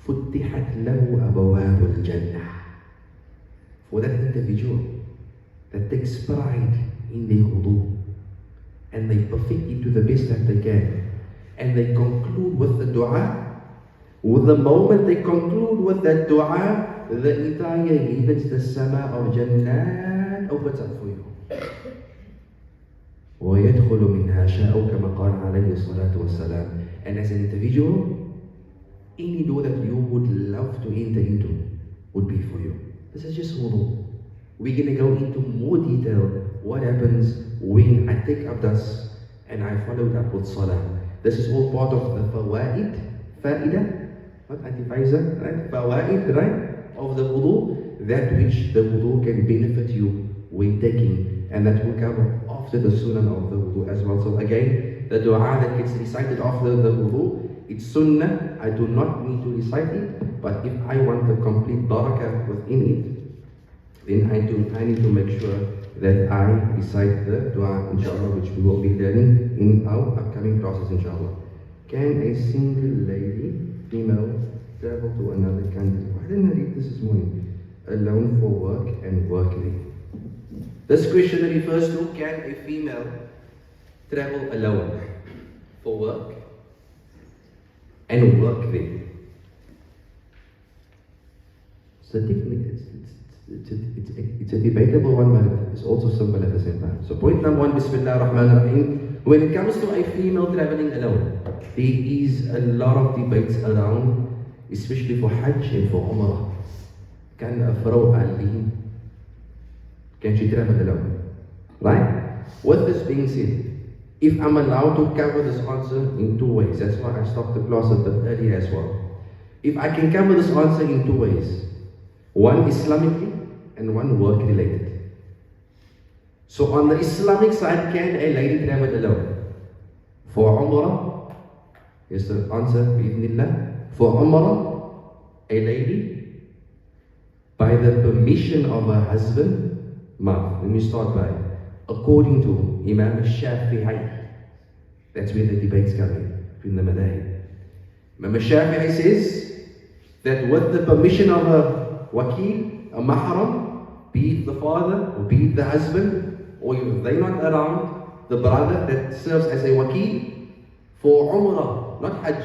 فُتِّحَتْ لَهُ أَبْوَابُ الْجَنَّةِ. For that individual that takes pride in their wudu, and they perfect it to the best that they can, and they conclude with the dua, with the moment they conclude with that dua, the entire heavens, the sama of Jannah opens up for you. وَيَدْخُلُ مِنْهَا شَاءُ كَمَا قَالَ عَلَيْهِ الصَّلَاةُ وَالسَّلَامُ. And as an individual, any door that you would love to enter into would be for you. This is just wudu. We're going to go into more detail what happens when I take abdas and I follow it up with salah. This is all part of the fawaid, fa'idah, not antifaiza, right? Fawaid, right? Of the wudu, that which the wudu can benefit you when taking, and that will come after the sunnah of the wudu as well. So again, the dua that gets recited after the wudu, it's sunnah. I do not need to recite it, but if I want the complete barakah within it, then I need to make sure that I recite the dua, inshallah, which we will be learning in our upcoming classes, inshallah. Can a single lady, female, travel to another country? Why didn't I read this morning? Alone for work and work there. This question refers to, can a female travel alone for work and work there? So technically, it's a debatable one, but it's also simple at the same time. So point number one, Bismillah ar-Rahman ar-Rahim. When it comes to a female traveling alone, there is a lot of debates around, especially for Hajj and for Umrah. Can a vrouw alleen, can she travel alone? Right? With this being said, if I'm allowed to cover this answer in two ways, that's why I stopped the class a bit earlier as well. If I can cover this answer in two ways, one Islamically and one work related. So on the Islamic side, can a lady travel alone? For Umrah, here's the answer, bi'idhnillah. For Umrah, a lady, by the permission of her husband, let me start by, according to Imam Shafi'i, that's where the debates come in, between the madhahib. Imam Shafi'i says that with the permission of a wakil, a mahram, be it the father or be it the husband, or if they're not around, the brother that serves as a wakil, for Umrah, not Hajj,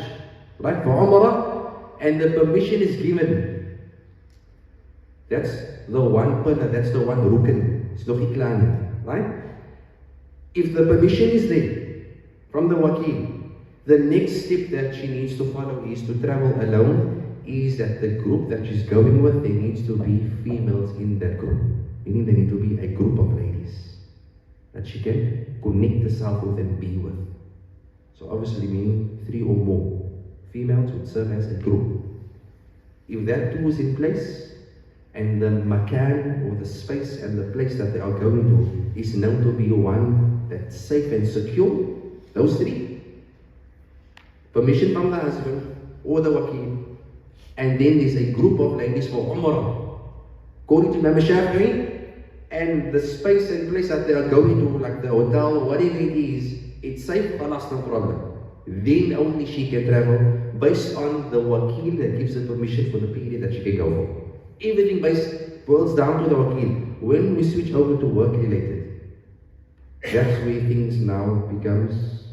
right? For Umrah, and the permission is given. That's the one pillar, that's the one rukn, it's nog nie klaar nie, right? If the permission is there from the wakil, the next step that she needs to follow is to travel alone, is that the group that she's going with, there needs to be females in that group. Meaning there need to be a group of ladies that she can connect herself with and be with. So obviously meaning 3 or more females would serve as a group. If that too is in place, and the makan or the space and the place that they are going to is known to be one that's safe and secure, those 3, permission from the husband or the wakil, and then there's a group of ladies for Umrah, according to Imam Shafi'i, and the space and place that they are going to, like the hotel or whatever it is, it's safe, khalas, no problem. Then only she can travel based on the wakil that gives the permission for the period that she can go for. Everything boils down to the wakil. When we switch over to work related, that's where things now becomes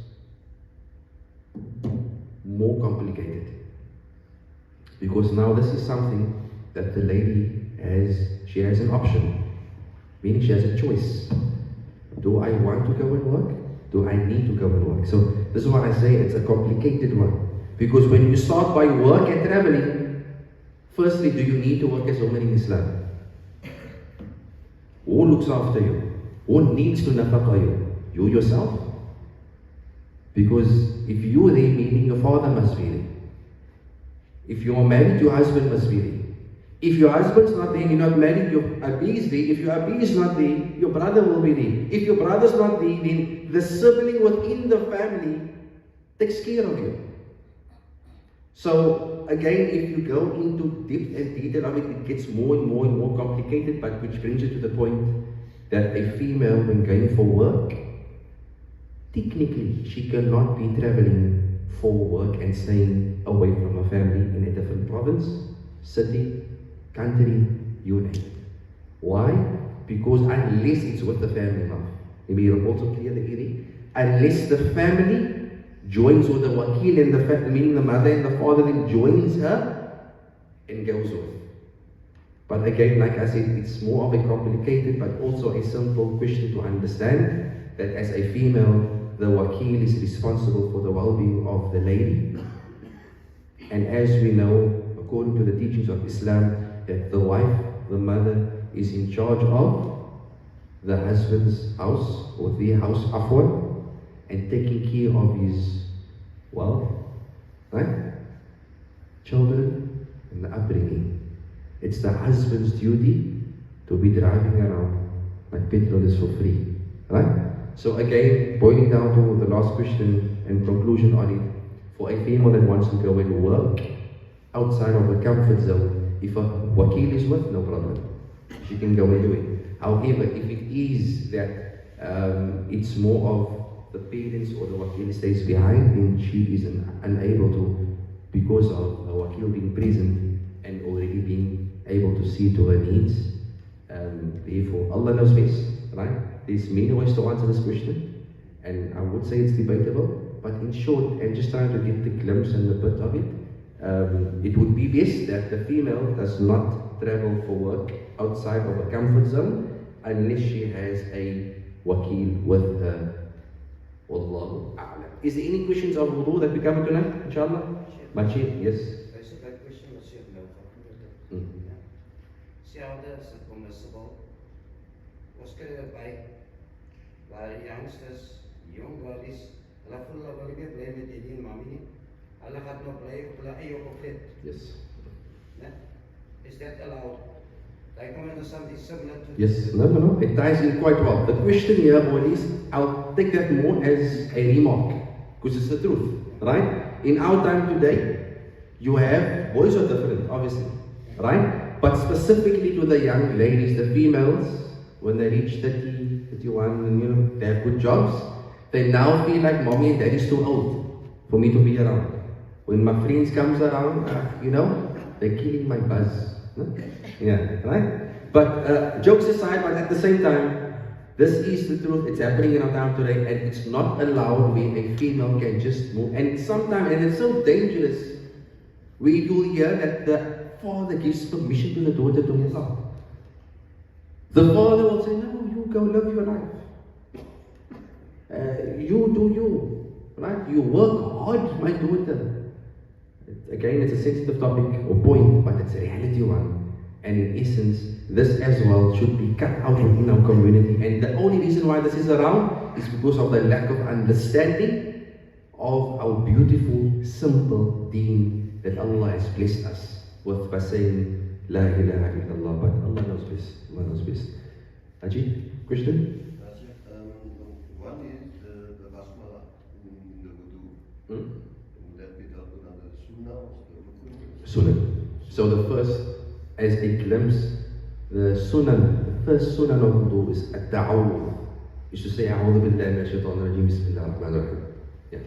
more complicated. Because now this is something that the lady she has an option. Meaning she has a choice. Do I want to go and work? Do I need to go and work? So this is why I say it's a complicated one. Because when you start by work and traveling, firstly, do you need to work as a woman in Islam? Who looks after you? Who needs to nafaqah you? You yourself? Because if you're there, meaning your father must be there. If you are married, your husband must be there. If your husband's not there and you're not married, your abi is there. If your abi is not there, your brother will be there. If your brother's not there, then the sibling within the family takes care of you. So again, if you go into depth and detail of it, it gets more and more and more complicated, but which brings you to the point that a female, when going for work, technically she cannot be traveling for work and staying away from her family in a different province, city, country, you name it. Why? Because unless it's with the family now, maybe you're also clear the area, unless the family joins with the wakil and the family, meaning the mother and the father, then joins her and goes with. But again, like I said, it's more of a complicated but also a simple question to understand, that as a female, the wakil is responsible for the well-being of the lady. And as we know, according to the teachings of Islam, that the wife, the mother, is in charge of the husband's house, or their house, afwan, and taking care of his wealth, right? Children, and the upbringing. It's the husband's duty to be driving around like petrol is for free, right? So again, boiling down to the last question and conclusion on it, for a female that wants to go and work outside of her comfort zone, if a wakil is with, no problem. She can go and do it. However, if it is that it's more of the parents or the wakil stays behind, then she is unable to, because of the wakil being present and already being able to see to her needs. Therefore, Allah knows best, right? There's many ways to answer this question, and I would say it's debatable, but in short, and just trying to get the glimpse and the bit of it, it would be best that the female does not travel for work outside of a comfort zone unless she has a wakil with her Wallahu a'lam. Is there any questions of wudu that we cover tonight, inshallah? Masjied, yes. There's a big question, Masjied. Hetzelfde is het permissible. Ons kry erbij, waar youngsters, young bodies, hulle voel hulle wil nie bly met die mami nie. Hulle gaan nou bly op hulle eie opget. Yes. Is that allowed? Like something similar to yes, no. It ties in quite well. The question here, boys, I'll take that more as a remark, because it's the truth, right? In our time today, you have, boys are different, obviously, right? But specifically to the young ladies, the females, when they reach 30, 31, and they have good jobs, they now feel like mommy and daddy's too old for me to be around. When my friends comes around, they're killing my buzz. Yeah, right? But jokes aside, but at the same time, this is the truth. It's happening in our time today, and it's not allowed where a female can just move. And sometimes, and it's so dangerous, we do hear that the father gives permission to the daughter to move out. The father will say, no, you go live your life. You do you, right? You work hard, my daughter. Again, it's a sensitive topic or point, but it's a reality one. And in essence, this as well should be cut out within our community. And the only reason why this is around is because of the lack of understanding of our beautiful, simple deen that Allah has blessed us with by saying, La ilaha illallah, but Allah knows best. Allah knows best. Ajit, question? One is the basmala in the wudu. Would that be done under the sunnah or the rukun? Sunnah. So the first, as a glimpse, the first sunnah of wudu is at-ta'awwud. You should say, A'udhu billahi minash shaitanir rajeem, bismillahir rahmanir rahim. Yeah.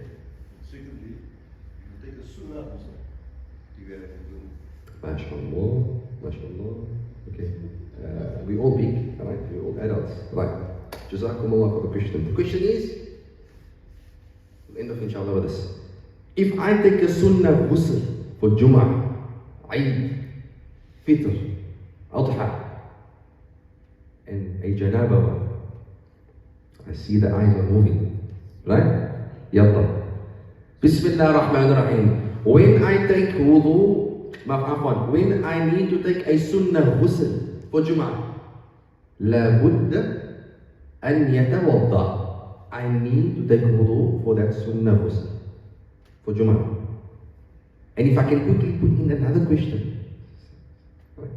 Secondly, you take a sunnah also. MashaAllah, MashaAllah. Okay. We all big, right? We're all adults. Right. Jazakumullah for the question. The question is, we'll end off inshallah with this. If I take a sunnah ghusl for Jum'ah, Eid, Fitr, Adha, and a janaba one, I see the eyes are moving, right? Yalla. Bismillah ar-Rahman ar-Rahim. When I take wudu, when I need to take a sunnah ghusl for Jum'ah, la budda an yatawadda. I need to take wudu for that sunnah ghusl for Jum'ah. And if I can quickly put in another question, right?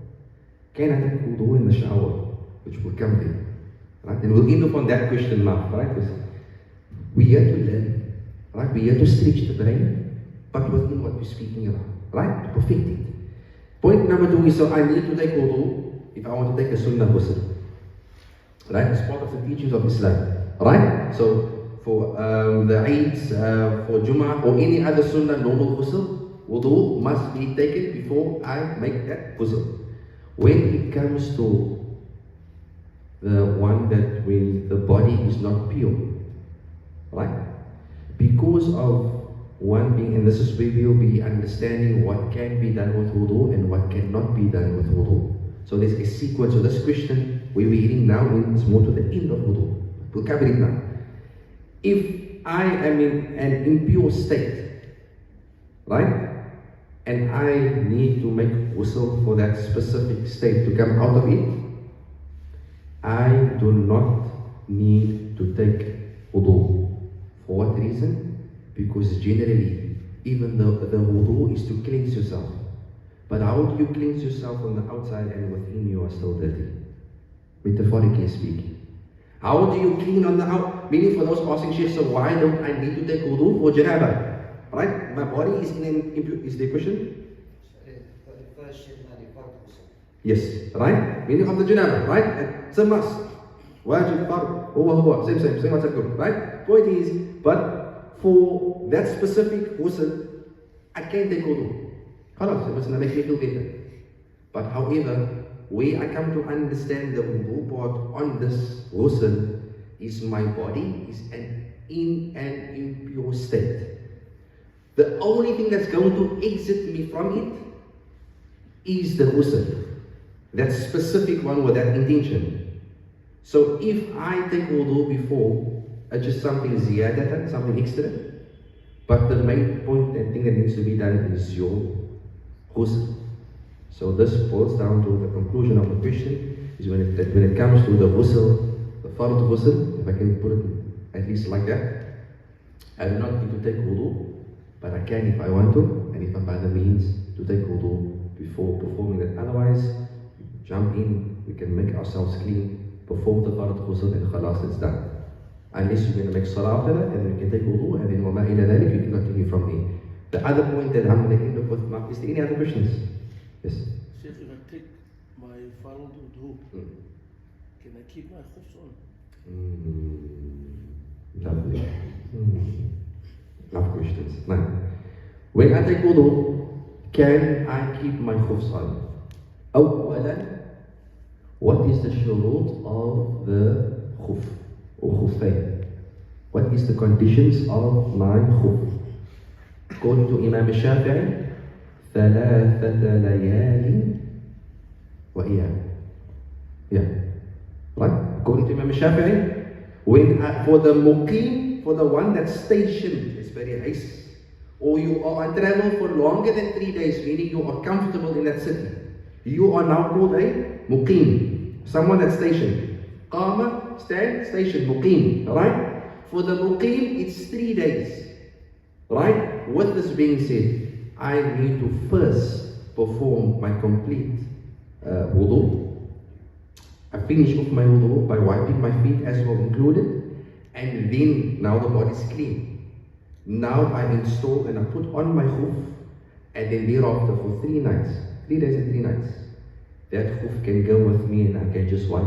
Can I take wudu in the shower? Which will come there, right? And we'll end up on that question now, right? Because we're here to learn, right? We're here to stretch the brain, but within what we're speaking about, right? To perfect it. Point number 2 is, so I need to take wudu if I want to take a sunnah ghusl, right? It's part of the teachings of Islam, right? So for the Eids, for Jum'ah or any other sunnah normal ghusl, wudu must be taken before I make that ghusl. When it comes to the one that when the body is not pure, right? Because of one being, and this is where we'll be understanding what can be done with wudu and what cannot be done with wudu. So there's a sequence. So this question we're reading now is more to the end of wudu. We'll cover it now. If I am in an impure state, right? And I need to make ghusl for that specific state to come out of it, I do not need to take wudu. For what reason? Because generally, even though the wudu is to cleanse yourself, but how do you cleanse yourself on the outside and within you are still dirty? Metaphorically speaking. How do you clean on the out? Meaning for those asking, Sheikh, so why don't I need to take wudu for janaba? Right? My body is in an impure. Is there a question? Yes, right? Meaning of the janaba, right? It's a must. Wajib, fard, huwa, same what's good, right? Point is, but for that specific ghusl, I can't take wudu. Khalas, it doesn't make me feel better. But however, where I come to understand the wudu part on this ghusl is my body is in an impure state. The only thing that's going to exit me from it is the ghusl. That specific one with that intention. So if I take wudu before just something ziyadatan, something extra. But the main point and thing that needs to be done is your ghusl. So this boils down to the conclusion of the question, is when it comes to the ghusl, the fard ghusl, if I can put it at least like that, I do not need to take wudu, but I can if I want to, and if I'm by the means to take wudu before performing that. Otherwise, jump in, we can make ourselves clean, perform the fard ghusl, and khalas, it's done. Unless you're going to make salah after that, and then you can take wudu, and then wama ila dhalik, you can continue from there. The other point that I'm going to end up with, Mark, is there any other questions? Yes. Sheikh, if I take my fard wudu, can I keep my khufs on? Lovely. Love questions. Now, when I take wudu, can I keep my khufs on? أولا, what is the shurut of the khuf or khufayn? What is the conditions of my khuf? According to Imam Shafi'i, ثلاثة ليال وأيام. Yeah. Right? According to Imam Shafi'i, for the muqim, for the one that's stationed, it's very haste, or you are on travel for longer than 3 days, meaning you are comfortable in that city, you are now called a muqim, someone that's stationed. Qama, stand, station, muqim. Right? For the muqim, it's 3 days. Right? With this being said, I need to first perform my complete wudu. I finish off my wudu by wiping my feet as well included, and then now the body is clean. Now I install and I put on my khuf, and then thereafter for 3 nights, 3 days and 3 nights, that khuf can go with me and I can just wipe,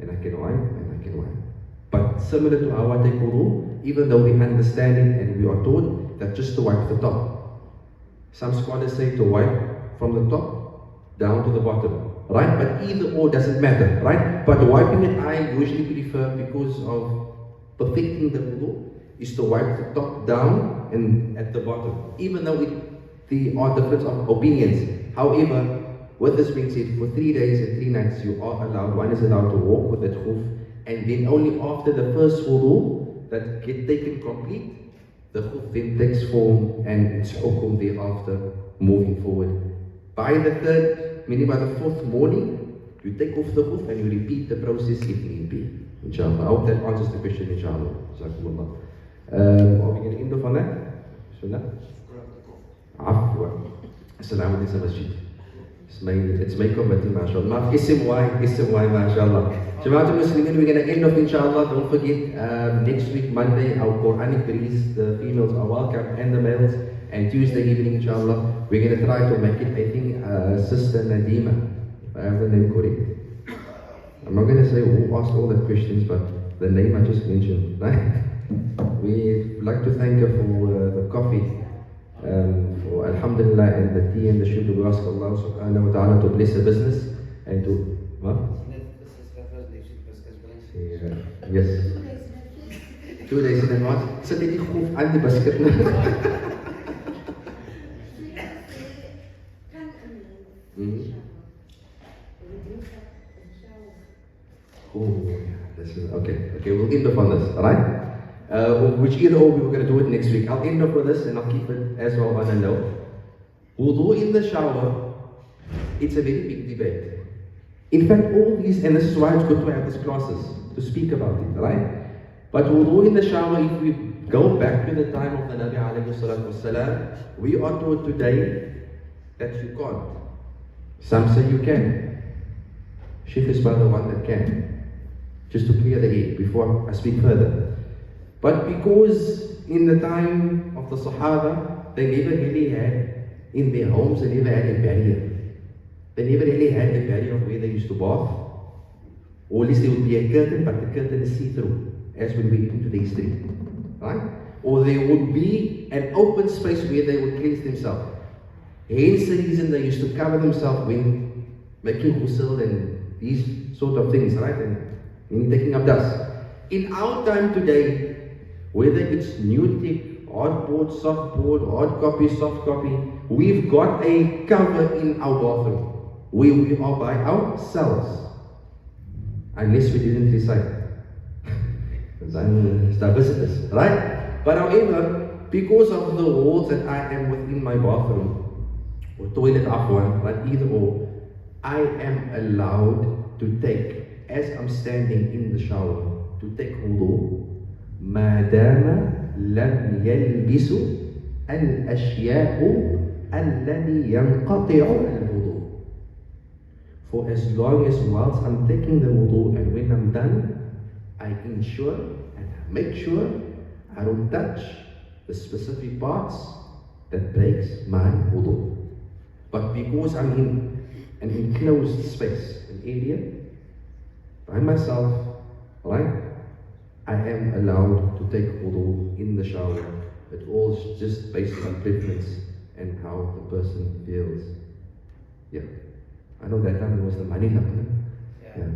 and I can wipe, and I can wipe. But similar to how I take wudu, even though we understand it and we are taught that just to wipe the top. Some scholars say to wipe from the top down to the bottom. Right? But either or doesn't matter, right? But wiping it, I usually prefer, because of perfecting the wudu, is to wipe the top down and at the bottom. Even though there are difference of opinions. However, with this being said, for 3 days and 3 nights, you are allowed, one is allowed to walk with that khuf, and then only after the first wudu that get taken complete, the khuf then takes form and it's hukum thereafter moving forward. By the third, meaning by the 4th morning, you take off the khuf and you repeat the process if need be. Inshallah. I hope that answers the question, inshallah. Jazakumullah. Are we going to end off on that? Bismillah. Afwa. Salaamudien Masjied. It's my committee, mashallah. Isim Y, mashallah. Jamaatul Muslimin, we're going to end off, inshallah. Don't forget, next week, Monday, our Quranic breeze, the females are welcome and the males. And Tuesday evening, inshallah, we're going to try to make it, I think, Sister Nadima, if I have the name correct. I'm not going to say who asked all the questions, but the name I just mentioned, right? We'd like to thank her for the coffee, for Alhamdulillah, and the tea and the sugar. We ask Allah subhanahu wa ta'ala to bless her business and to, what? Yes. 2 days in advance. Sit die groef aan die basket. Oh, yeah, this is okay. We'll end up on this, alright? Which either or we were going to do it next week. I'll end up with this and I'll keep it as well on a note. Wudu in the shower, it's a very big debate. In fact, all these, and this is why it's good to have these classes to speak about it, right? But wudu in the shower, if we go back to the time of the Nabi alayhi salatu wasalam, we are taught today that you can't. Some say you can. Sheikh is by the one that can. Just to clear the air before I speak further. But because in the time of the Sahaba, they never really had, in their homes, they never had a barrier. They never really had a barrier of where they used to bath. Or at least there would be a curtain, but the curtain is see-through, as when we into the history. Right? Or there would be an open space where they would cleanse themselves. Hence the reason they used to cover themselves when making ghusl and these sort of things, right? And taking up dust. In our time today, whether it's new tech, hardboard, softboard, hard copy, soft copy, we've got a cover in our bathroom where we are by ourselves, unless we didn't recite. Then it's the visitors, right? But however, because of the walls that I am within my bathroom, or toilet afwan, right, either or, I am allowed to take, as I'm standing in the shower, to take wudu, ما دام لم يلبس الأشياء الذي ينقطع الوضوء. For as long as whilst I'm taking the wudu and when I'm done, I ensure and make sure I don't touch the specific parts that breaks my wudu. But because I'm in an enclosed space, an area, by myself, right, I am allowed to take wudu in the shower. It all is just based on preference and how the person feels. Yeah. I know that time there was the money happening. Yeah.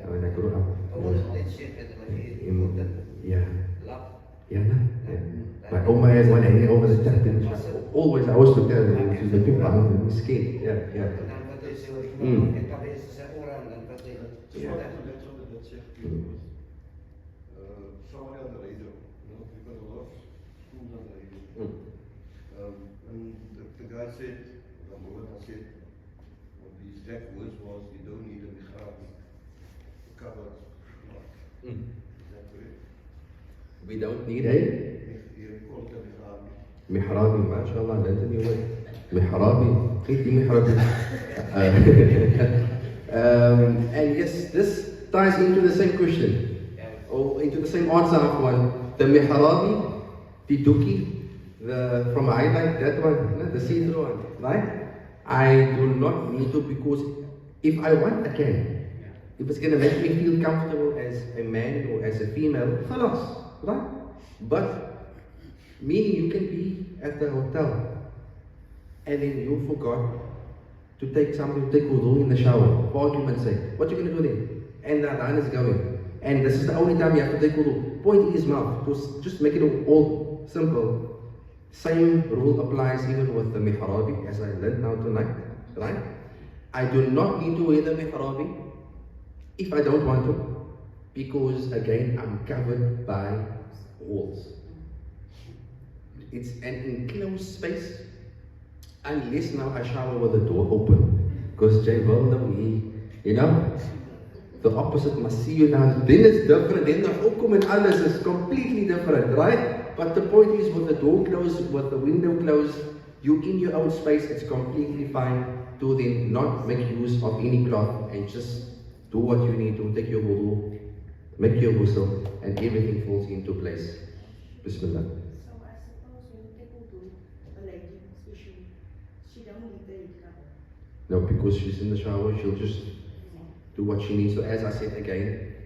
When I grew up. Yeah. Yeah, no? Yeah. My Oma had one hanging over the tap in the shower. Always, I always looked at it to the people around me, scared. Yeah, yeah. Somewhere on the radio, we've got a lot of schools on the radio. And the guy said, the woman said, the exact words was, you don't need a mihrab to cover it. Is that correct? We don't need a You call it a mihrab. mihrabi, mashallah, that's a new word. Mihrabi, mihrabi. And yes, this ties into the same question. Or into the same answer of one. The mihrabi, the duki, the from highlight, that one, the see-through one, right? I do not need to, because if I want, I can. If it's going to make me feel comfortable as a man or as a female, khalas, right? But meaning you can be at the hotel and then you forgot to take something, to take wudu in the shower, for argument's sake. What you going to do then? And the adhan is going. And this is the only time you have to take wudu. Point is mouth. Just make it all simple. Same rule applies even with the mihrabi, as I learned now tonight. Right? I do not need to wear the mihrabi if I don't want to, because again I'm covered by walls. It's an enclosed space, unless now I shower with the door open, because Jay will know you know. The opposite must see you now. Then it's different. Then the hukum and alles is completely different, right? But the point is, with the door closed, with the window closed, you in your own space, it's completely fine to then not make use of any cloth and just do what you need to, take your wudu, make your ghusl, and everything falls into place. Bismillah. So I suppose when you take wudu, a lady, especially, she don't need the cover. No, because she's in the shower, she'll just do what she needs. So as I said again,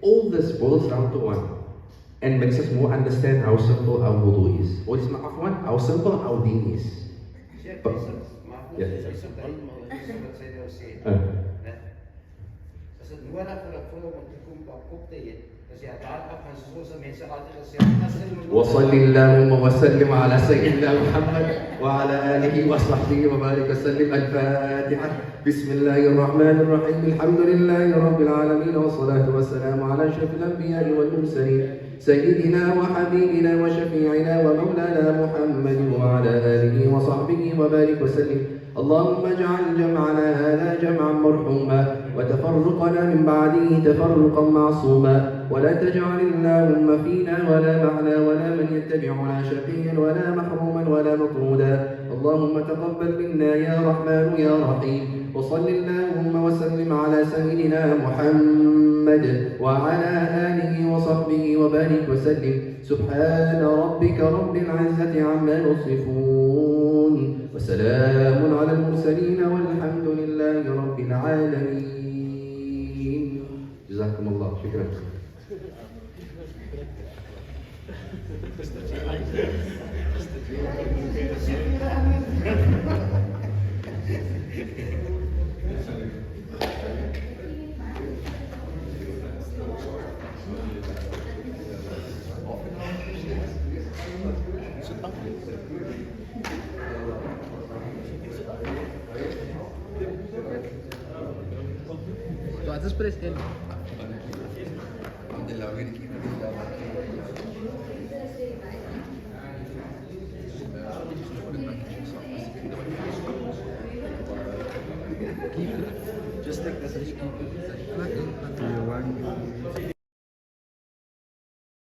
all this boils down to one, and makes us more understand how simple our wudu is. What is ma'afwan? How simple our deen is. But, yeah. As het nodig vir 'n vrou om te kom kop te eet, as jy daar af gaan soos mense altyd gesê het, وصل اللهم وسلم على سيدنا محمد وعلى آله وصحبه وبارك وسلم. الفاتحة. بسم الله الرحمن الرحيم. الحمد لله رب العالمين والصلاة والسلام على أشرف الأنبياء والمرسلين سيدنا وحبيبنا وشفيعنا ومولانا محمد وعلى آله وصحبه وبارك وسلم. اللهم اجعل جمعنا هذا جمعا مرحوما وتفرقنا من بعده تفرقا معصوما، ولا تجعل اللهم فينا ولا معنا ولا من يتبعنا شقيا ولا محروما ولا مطرودا. اللهم تقبل منا يا رحمن يا رحيم. وصل اللهم وسلم على سيدنا محمد وعلى آله وصحبه وبارك وسلم. سبحان ربك رب العزة عما يصفون وسلام على المرسلين والحمد لله رب العالمين. جزاكم الله. شكرا. So, atas presiden. Alhamdulillah, we're going to keep it. Just take the keep it.